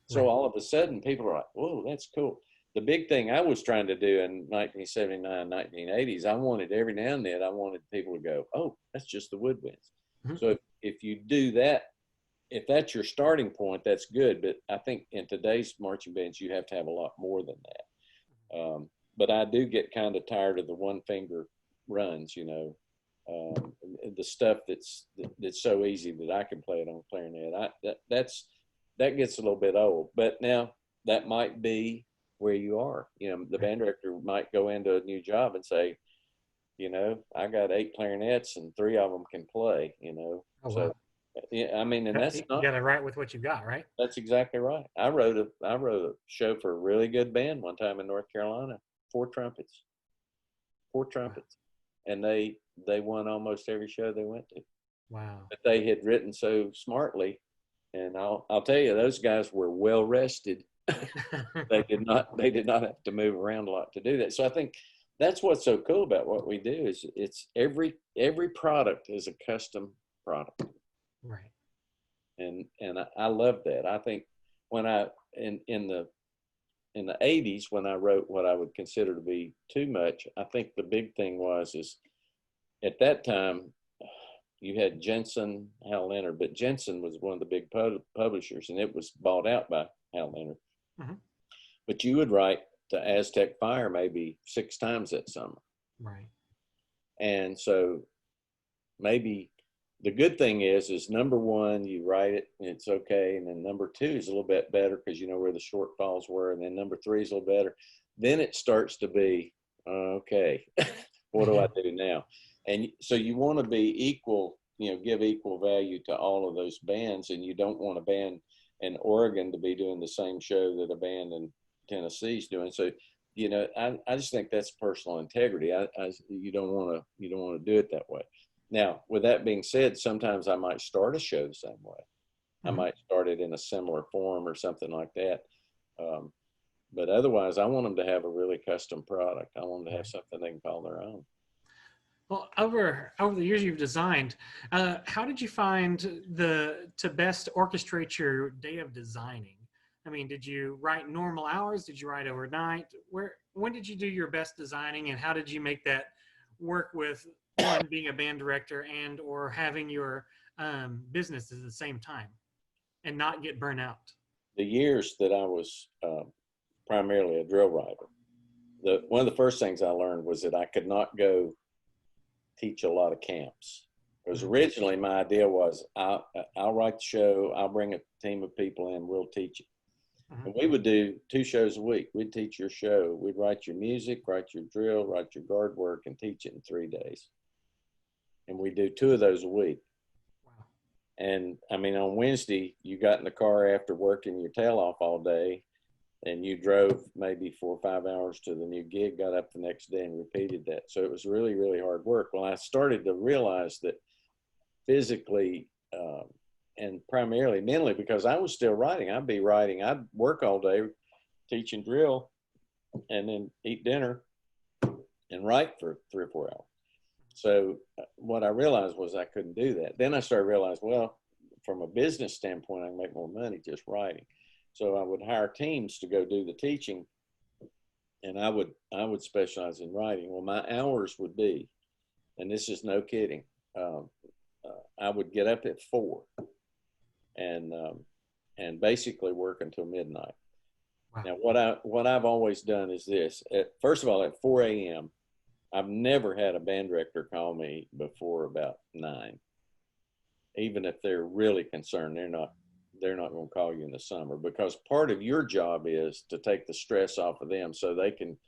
So Right. all of a sudden people are like, whoa, that's cool. The big thing I was trying to do in 1979, 1980s, I wanted every now and then, I wanted people to go, oh, that's just the woodwinds. Mhm. So if you do that, if that's your starting point, that's good. But I think in today's marching bands, you have to have a lot more than that. But I do get kind of tired of the one finger runs, you know, the stuff that's so easy that I can play it on clarinet. That gets a little bit old. But now that might be where you are. You know, the Right. band director might go into a new job and say, you know, I got 8 clarinets and 3 of them can play. You know, Oh, so wow. yeah, I mean, and that's You not. got to write with what you've got, right? That's exactly right. I wrote a show for a really good band one time in North Carolina. 4 trumpets, 4 Wow. trumpets, and they won almost every show they went to. Wow. But they had written so smartly, and I'll tell you, those guys were well rested. They did not have to move around a lot to do that. So I think that's what's so cool about what we do, is it's every product is a custom product. Right. And I love that. I think when I in the 80s, when I wrote what I would consider to be too much, I think the big thing is at that time you had Jensen, Hal Leonard, but Jensen was one of the big publishers, and it was bought out by Hal Leonard. Mhm. But you would write to Aztec Fire maybe 6 times that summer, Right. and so maybe the good thing is number one, you write it and it's okay. And then number 2 is a little bit better because you know where the shortfalls were. And then number 3 is a little better. Then it starts to be, okay, what do I do now? And so you want to be equal, you know, give equal value to all of those bands. And you don't want a band in Oregon to be doing the same show that a band in Tennessee is doing. So, you know, I just think that's personal integrity. You don't want to do it that way. Now, with that being said, sometimes I might start a show the same way. I Mhm. might start it in a similar form or something like that. Um, but otherwise, I want them to have a really custom product. I want them to have Right. something they can call their own. Well, over the years you've designed, how did you find the to best orchestrate your day of designing? I mean, did you write normal hours? Did you write overnight? When did you do your best designing, and how did you make that work with one being a band director and or having your business at the same time and not get burnt out? The years that I was primarily a drill writer, one of the first things I learned was that I could not go teach a lot of camps. Because Mhm. originally my idea was I'll write the show, I'll bring a team of people in, we'll teach it. Mhm. And we would do 2 shows a week. We'd teach your show. We'd write your music, write your drill, write your guard work, and teach it in 3 days. And we do 2 of those a week. Wow. And I mean, on Wednesday, you got in the car after working your tail off all day, and you drove maybe 4 or 5 hours to the new gig, got up the next day and repeated that. So it was really, really hard work. Well, I started to realize that physically and primarily mentally, because I was still writing. I'd be writing. I'd work all day teaching drill and then eat dinner and write for 3 or 4 hours. So what I realized was I couldn't do that. Then I started to realize, well, from a business standpoint, I can make more money just writing. So I would hire teams to go do the teaching, and I would specialize in writing. Well, my hours would be, and this is no kidding, um, I would get up at 4 and basically work until midnight. Wow. Now, what I've always done is this. First of all, at 4 a.m., I've never had a band director call me before about 9. Even if they're really concerned, they're not going to call you in the summer, because part of your job is to take the stress off of them so they can,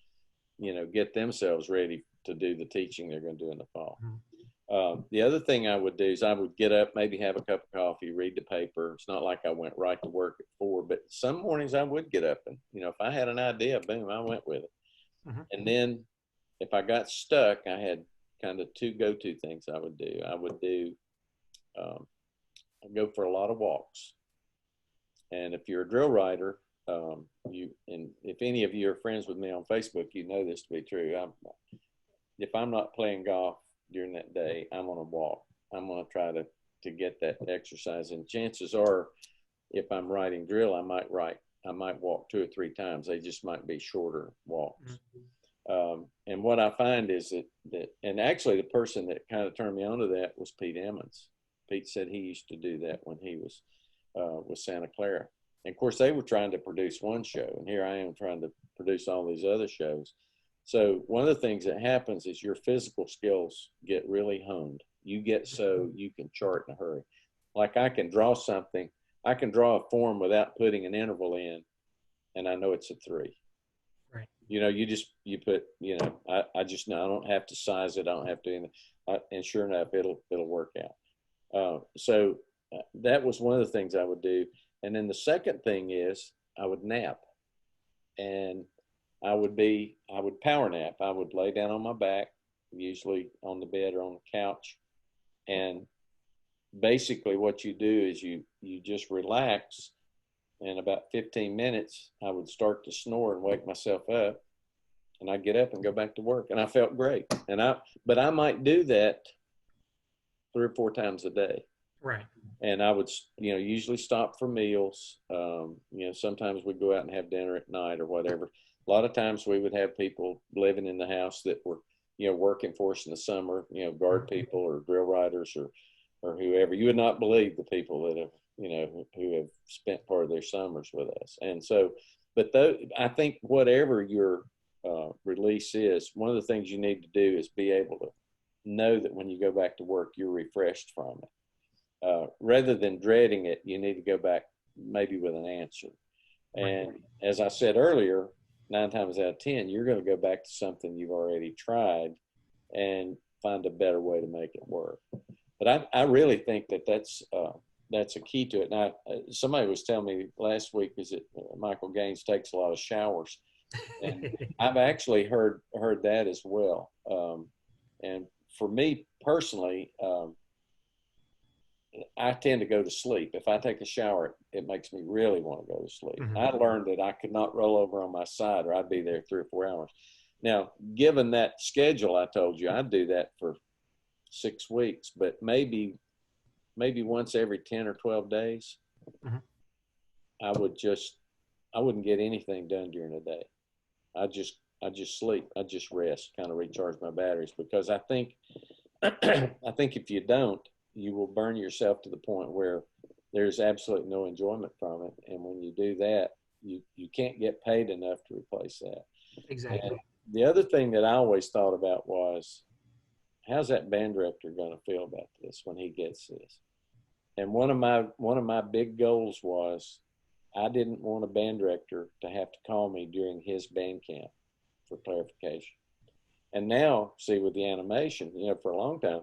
you know, get themselves ready to do the teaching they're going to do in the fall. Mhm. The other thing I would do is I would get up, maybe have a cup of coffee, read the paper. It's not like I went right to work at 4, but some mornings I would get up and, if I had an idea, boom, I went with it. Mm-hmm. And then if I got stuck, I had kind of 2 go-to things I would do. I'd go for a lot of walks. And if you're a drill writer, and if any of you are friends with me on Facebook, you know this to be true. If I'm not playing golf during that day, I'm going to walk. I'm going to try to get that exercise. And chances are, if I'm writing drill, I might walk 2 or 3 times. They just might be shorter walks. Mm-hmm. And what I find is that, and actually the person that kind of turned me on to that was Pete Emmons. Pete said he used to do that when he was with Santa Clara. And of course, they were trying to produce one show, and here I am trying to produce all these other shows. So one of the things that happens is your physical skills get really honed. You get so you can chart in a hurry. Like I can draw something. I can draw a form without putting an interval in, and I know it's a 3. Right. You put, I just know I don't have to size it. I don't have to, and sure enough, it'll work out. So that was one of the things I would do. And then the second thing is I would nap, and I would power nap. I would lay down on my back, usually on the bed or on the couch. And basically what you do is you just relax. And about 15 minutes, I would start to snore and wake myself up, and I'd get up and go back to work. And I felt great. But I might do that 3 or 4 times a day. Right. And I would, usually stop for meals. Sometimes we'd go out and have dinner at night or whatever. A lot of times we would have people living in the house that were, working for us in the summer, guard people or drill riders or whoever. You would not believe the people that have, who have spent part of their summers with us. And so, but I think whatever your release is, one of the things you need to do is be able to know that when you go back to work, you're refreshed from it. Rather than dreading it, you need to go back maybe with an answer. And as I said earlier, 9 times out of 10, you're going to go back to something you've already tried and find a better way to make it work. But I really think that's a key to it. Now, somebody was telling me last week is that Michael Gaines takes a lot of showers, and I've actually heard that as well. And for me personally, I tend to go to sleep. If I take a shower, it makes me really want to go to sleep. Mm-hmm. I learned that I could not roll over on my side or I'd be there 3 or 4 hours. Now, given that schedule I told you, I'd do that for 6 weeks, but maybe once every 10 or 12 days, mm-hmm. I wouldn't get anything done during the day. I just sleep. I just rest, kind of recharge my batteries, because I think if you don't, you will burn yourself to the point where there's absolutely no enjoyment from it. And when you do that, you can't get paid enough to replace that. Exactly. And the other thing that I always thought about was, how's that band director going to feel about this when he gets this? And one of my big goals was, I didn't want a band director to have to call me during his band camp for clarification. And now, see, with the animation, for a long time,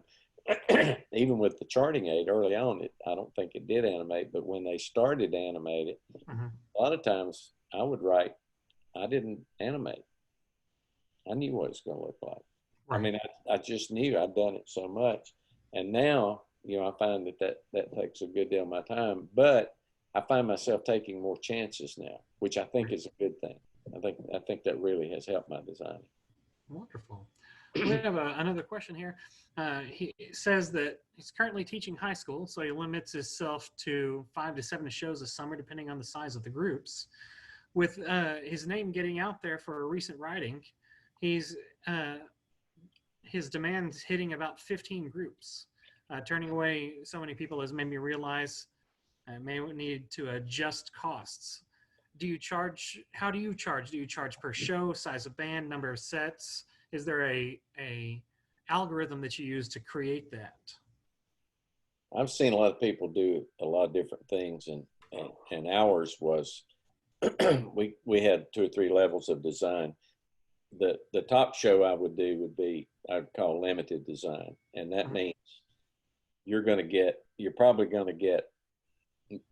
even with the charting aid early on, I don't think it did animate, but when they started to animate it, mm-hmm. a lot of times I would write, I didn't animate. I knew what it's going to look like. Right. I mean, I just knew I'd done it so much. And now, I find that takes a good deal of my time, but I find myself taking more chances now, which I think is a good thing. I think that really has helped my design. Wonderful. We have another question here. He says that he's currently teaching high school, so he limits himself to 5 to 7 shows a summer, depending on the size of the groups. With his name getting out there for a recent writing, his demand's hitting about 15 groups. Turning away so many people has made me realize I may need to adjust costs. How do you charge? Do you charge per show, size of band, number of sets? Is there a algorithm that you use to create that? I've seen a lot of people do a lot of different things, and ours was we had 2 or 3 levels of design. the top show I would do would be, I'd call limited design. And that Mhm. means you're probably going to get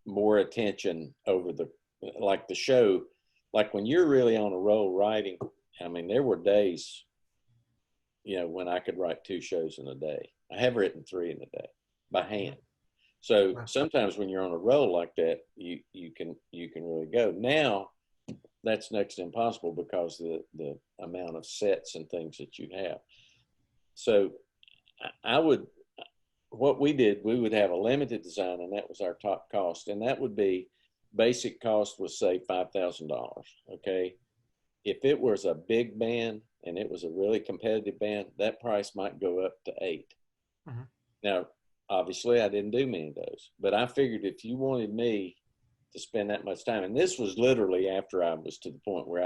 more attention over like the show, like when you're really on a roll writing. I mean, there were days, when I could write 2 shows in a day. I have written 3 in a day by hand. So Wow. sometimes when you're on a roll like that, you can really go. Now that's next to impossible because the amount of sets and things that you have. So I would, what we did, we would have a limited design, and that was our top cost, and that would be, basic cost was say $5,000. Okay, if it was a big band and it was a really competitive band, that price might go up to 8. Mhm. Now, obviously, I didn't do many of those, but I figured if you wanted me to spend that much time, and this was literally after I was to the point where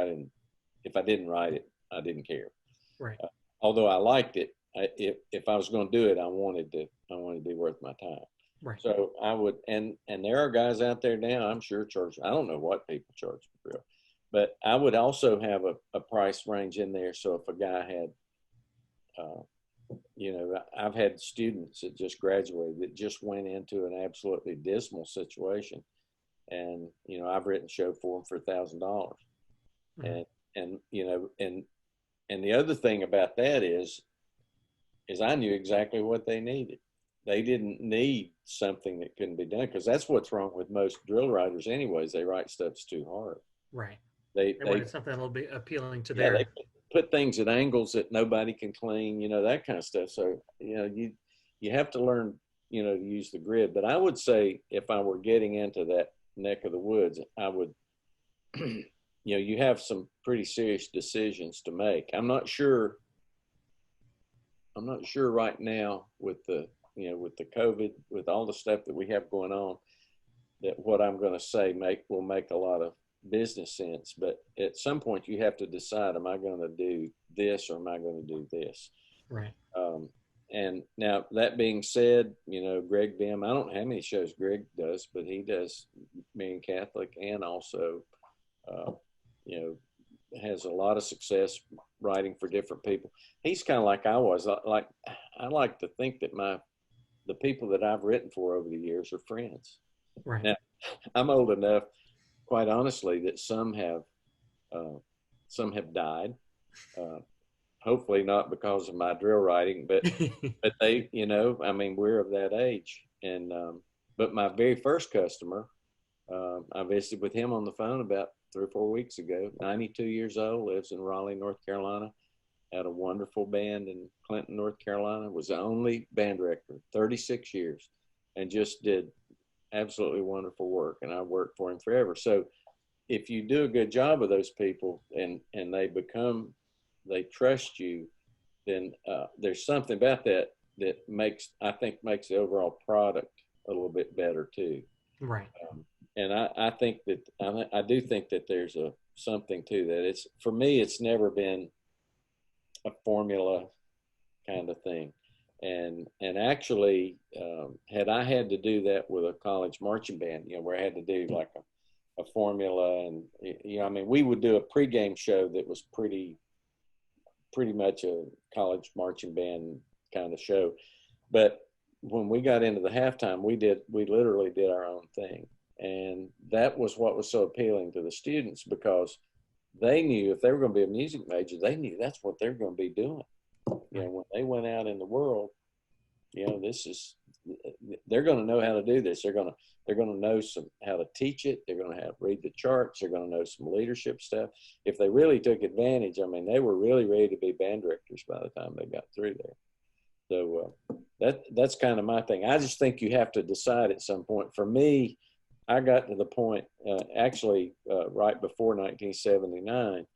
if I didn't write it, I didn't care. Right. Although I liked it, if I was going to do it, I wanted to be worth my time. Right. So I would, and there are guys out there now, I'm sure charge, I don't know what people charge for real, but I would also have a price range in there. So if a guy had, I've had students that just graduated that just went into an absolutely dismal situation, and I've written a show for them for $1,000, Mhm. and and the other thing about that is I knew exactly what they needed. They didn't need something that couldn't be done, because that's what's wrong with most drill writers anyways. They write stuff that's too hard. Right. They They they wanted something that'll be appealing to yeah, they their. put things at angles that nobody can clean, that kind of stuff. So you have to learn, to use the grid. But I would say if I were getting into that neck of the woods, I would, you have some pretty serious decisions to make. I'm not sure right now with with the COVID, with all the stuff that we have going on, that what I'm going to say will make a lot of business sense. But at some point, you have to decide: am I going to do this or am I going to do this? Right. Um, and now that being said, Greg Bim, I don't know how many shows Greg does, but he does Me and Catholic, and also, uh, you know, has a lot of success writing for different people. He's kind of like I was. I like to think that the people that I've written for over the years are friends. Right. Now, I'm old enough, quite honestly, that uh, some have died. Uh, hopefully not because of my drill writing, but they, I mean, we're of that age. And but my very first customer, I visited with him on the phone about 3 or 4 weeks ago. 92 years old, lives in Raleigh, North Carolina. Had a wonderful band in Clinton, North Carolina. Was the only band director 36 years, and just did absolutely wonderful work. And I worked for him forever. So if you do a good job of those people, and they trust you, then there's something about that I think makes the overall product a little bit better too. Right. And I think that I do think that there's something to that. For me, it's never been a formula kind of thing. And actually, had I had to do that with a college marching band, where I had to do like a formula, and I mean, we would do a pregame show that was pretty much a college marching band kind of show. But when we got into the halftime, we literally did our own thing. And that was what was so appealing to the students, because they knew if they were going to be a music major, they knew that's what they're going to be doing. Right. When they went out in the world, they're going to know how to do this. They're going to know how to teach it. They're going to read the charts. They're going to know some leadership stuff. If they really took advantage, I mean, they were really ready to be band directors by the time they got through there. So that's kind of my thing. I just think you have to decide at some point. For me, I got to the point right before 1979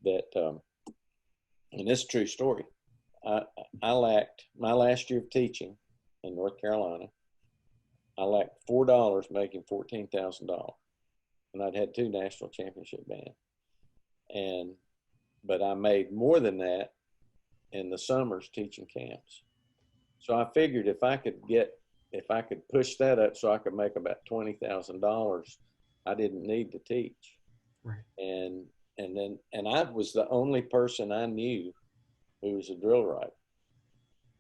that, and this is a true story. I lacked my last year of teaching in North Carolina. I lacked $4 making $14,000, and I'd had 2 national championship bands. But I made more than that in the summers teaching camps. So I figured if I could push that up so I could make about $20,000, I didn't need to teach. Right. And and I was the only person I knew who was a drill writer.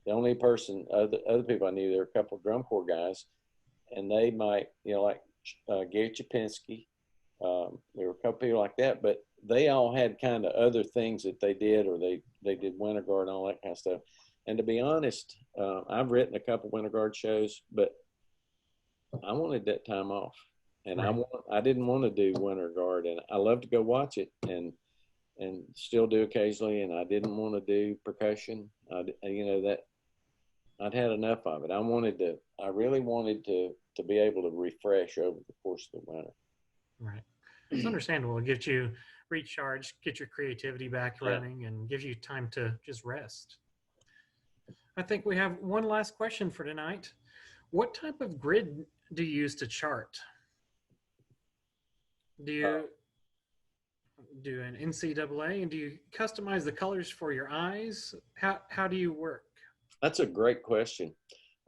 The only person, other people I knew, there were a couple of drum corps guys, and they might, like Gary Chapinski. There were a couple people like that, but they all had kind of other things that they did, or they did Winter Guard and all that kind of stuff. And to be honest, I've written a couple Winter Guard shows, but I wanted that time off, and Right. I didn't want to do Winter Guard, and I love to go watch it, and still do occasionally, and I didn't want to do percussion. That I'd had enough of it. I really wanted to be able to refresh over the course of the winter. Right. It's understandable. It gives you recharge, get your creativity back Yeah. running, and gives you time to just rest. I think we have one last question for tonight. What type of grid do you use to chart? Do you do an NCAA, and do you customize the colors for your eyes? How do you work? That's a great question.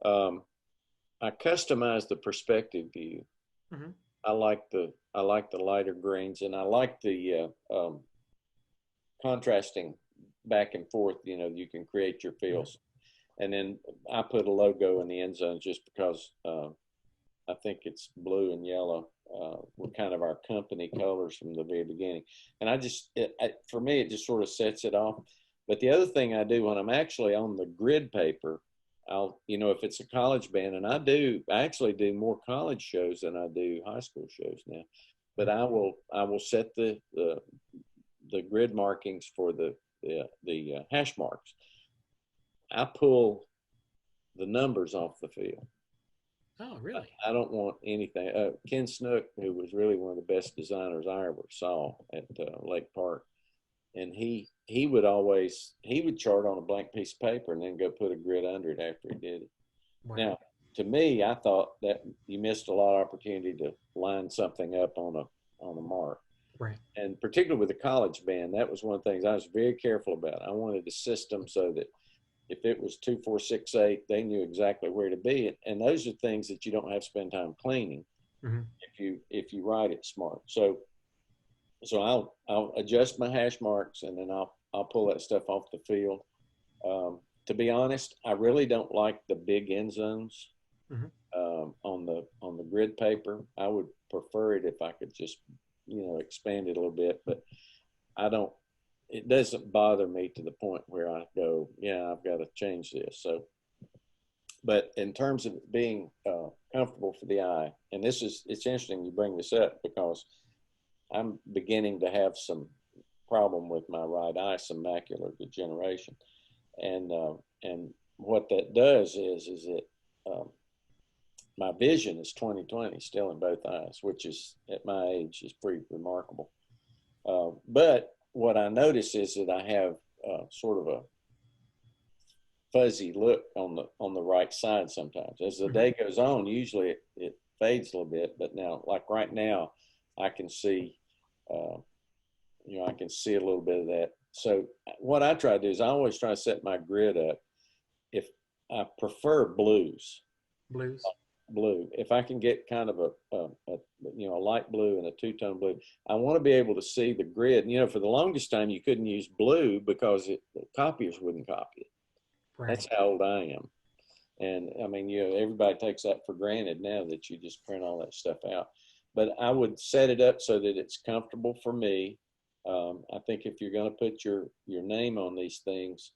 I customize the perspective view. Mm-hmm. I like the lighter greens, and I like the contrasting back and forth. You can create your feels, and then I put a logo in the end zone just because I think it's blue and yellow were kind of our company colors from the very beginning, and for me it just sort of sets it off. But the other thing I do when I'm actually on the grid paper, if it's a college band, and I actually do more college shows than I do high school shows now, but I will set the grid markings for the hash marks. I pull the numbers off the field. Oh, really? I don't want anything. Ken Snook, who was really one of the best designers I ever saw at Lake Park, and he would chart on a blank piece of paper and then go put a grid under it after he did it. Wow. Now, to me, I thought that you missed a lot of opportunity to line something up on a mark. Right. And particularly with the college band, that was one of the things I was very careful about. I wanted a system so that if it was 2, 4, 6, 8, they knew exactly where to be. And those are things that you don't have to spend time cleaning if you write it smart. So I'll adjust my hash marks, and then I'll pull that stuff off the field. To be honest, I really don't like the big end zones on the grid paper. I would prefer it if I could just expand it a little bit, but I don't. It doesn't bother me to the point where I go, yeah, I've got to change this. So, but in terms of being comfortable for the eye, and it's interesting you bring this up because I'm beginning to have some problem with my right eye, some macular degeneration, and what that does is it my vision is 20/20 still in both eyes, which is at my age is pretty remarkable. But what I notice is that I have sort of a fuzzy look on the right side sometimes. As the day goes on, usually it fades a little bit, but now, like right now, I can see, I can see a little bit of that. So what I try to do is I always try to set my grid up. If I prefer blue. If I can get kind of a light blue and a two-tone blue, I want to be able to see the grid. For the longest time, you couldn't use blue because the copiers wouldn't copy it. Right. That's how old I am. And I mean, everybody takes that for granted now that you just print all that stuff out. But I would set it up so that it's comfortable for me. I think if you're going to put your name on these things,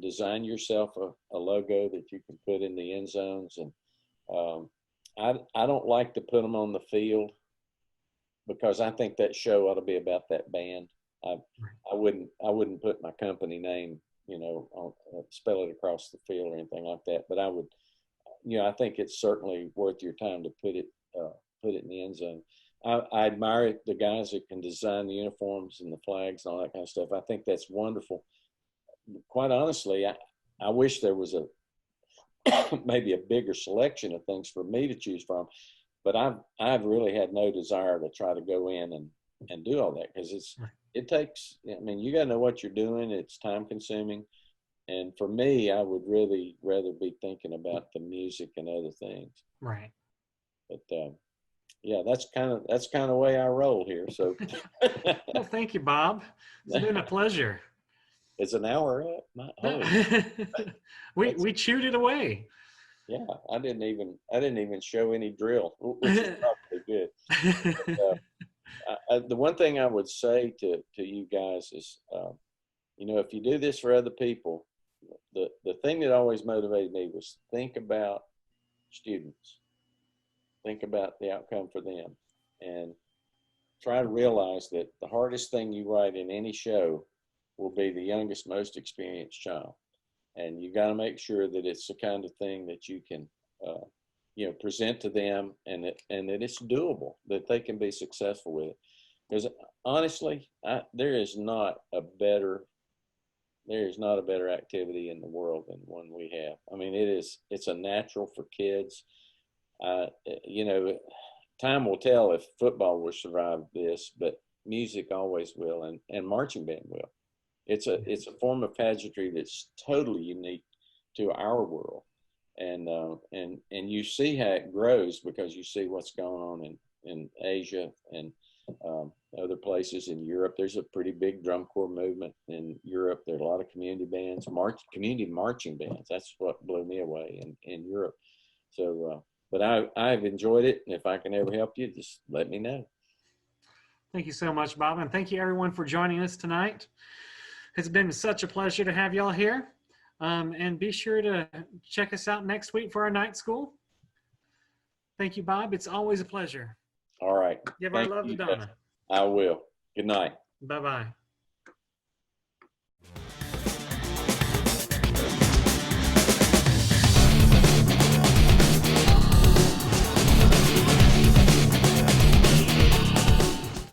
design yourself a logo that you can put in the end zones. And I don't like to put them on the field because I think that show ought to be about that band. I wouldn't put my company name, spell it across the field or anything like that. But I would, I think it's certainly worth your time to put it in the end zone. I admire the guys that can design the uniforms and the flags and all that kind of stuff. I think that's wonderful. Quite honestly, I wish there was maybe a bigger selection of things for me to choose from, but I've really had no desire to try to go in and do all that because it takes. I mean, you got to know what you're doing. It's time consuming, and for me, I would really rather be thinking about the music and other things. Right. But Yeah, that's kind of the way I roll here. So Well, thank you, Bob. It's been a pleasure. it's an hour up. Holy, We chewed it away. yeah, I didn't even show any drill, which is probably good. The one thing I would say to you guys is, if you do this for other people, the thing that always motivated me was think about students, think about the outcome for them, and try to realize that the hardest thing you write in any show will be the youngest, most experienced child. And you got to make sure that it's the kind of thing that you can, present to them, and that it's doable, that they can be successful with it. Because honestly, there is not a better activity in the world than one we have. I mean, it's a natural for kids. Time will tell if football will survive this, but music always will, and marching band will. It's a form of pageantry that's totally unique to our world, and you see how it grows because you see what's going on in Asia and other places in Europe. There's a pretty big drum corps movement in Europe. There are a lot of community bands, community marching bands. That's what blew me away in Europe. So, but I've enjoyed it, and if I can ever help you, just let me know. Thank you so much, Bob, and thank you everyone for joining us tonight. It's been such a pleasure to have y'all here. And be sure to check us out next week for our night school. Thank you, Bob. It's always a pleasure. All right. Give our love to Donna. I will. Good night. Bye-bye.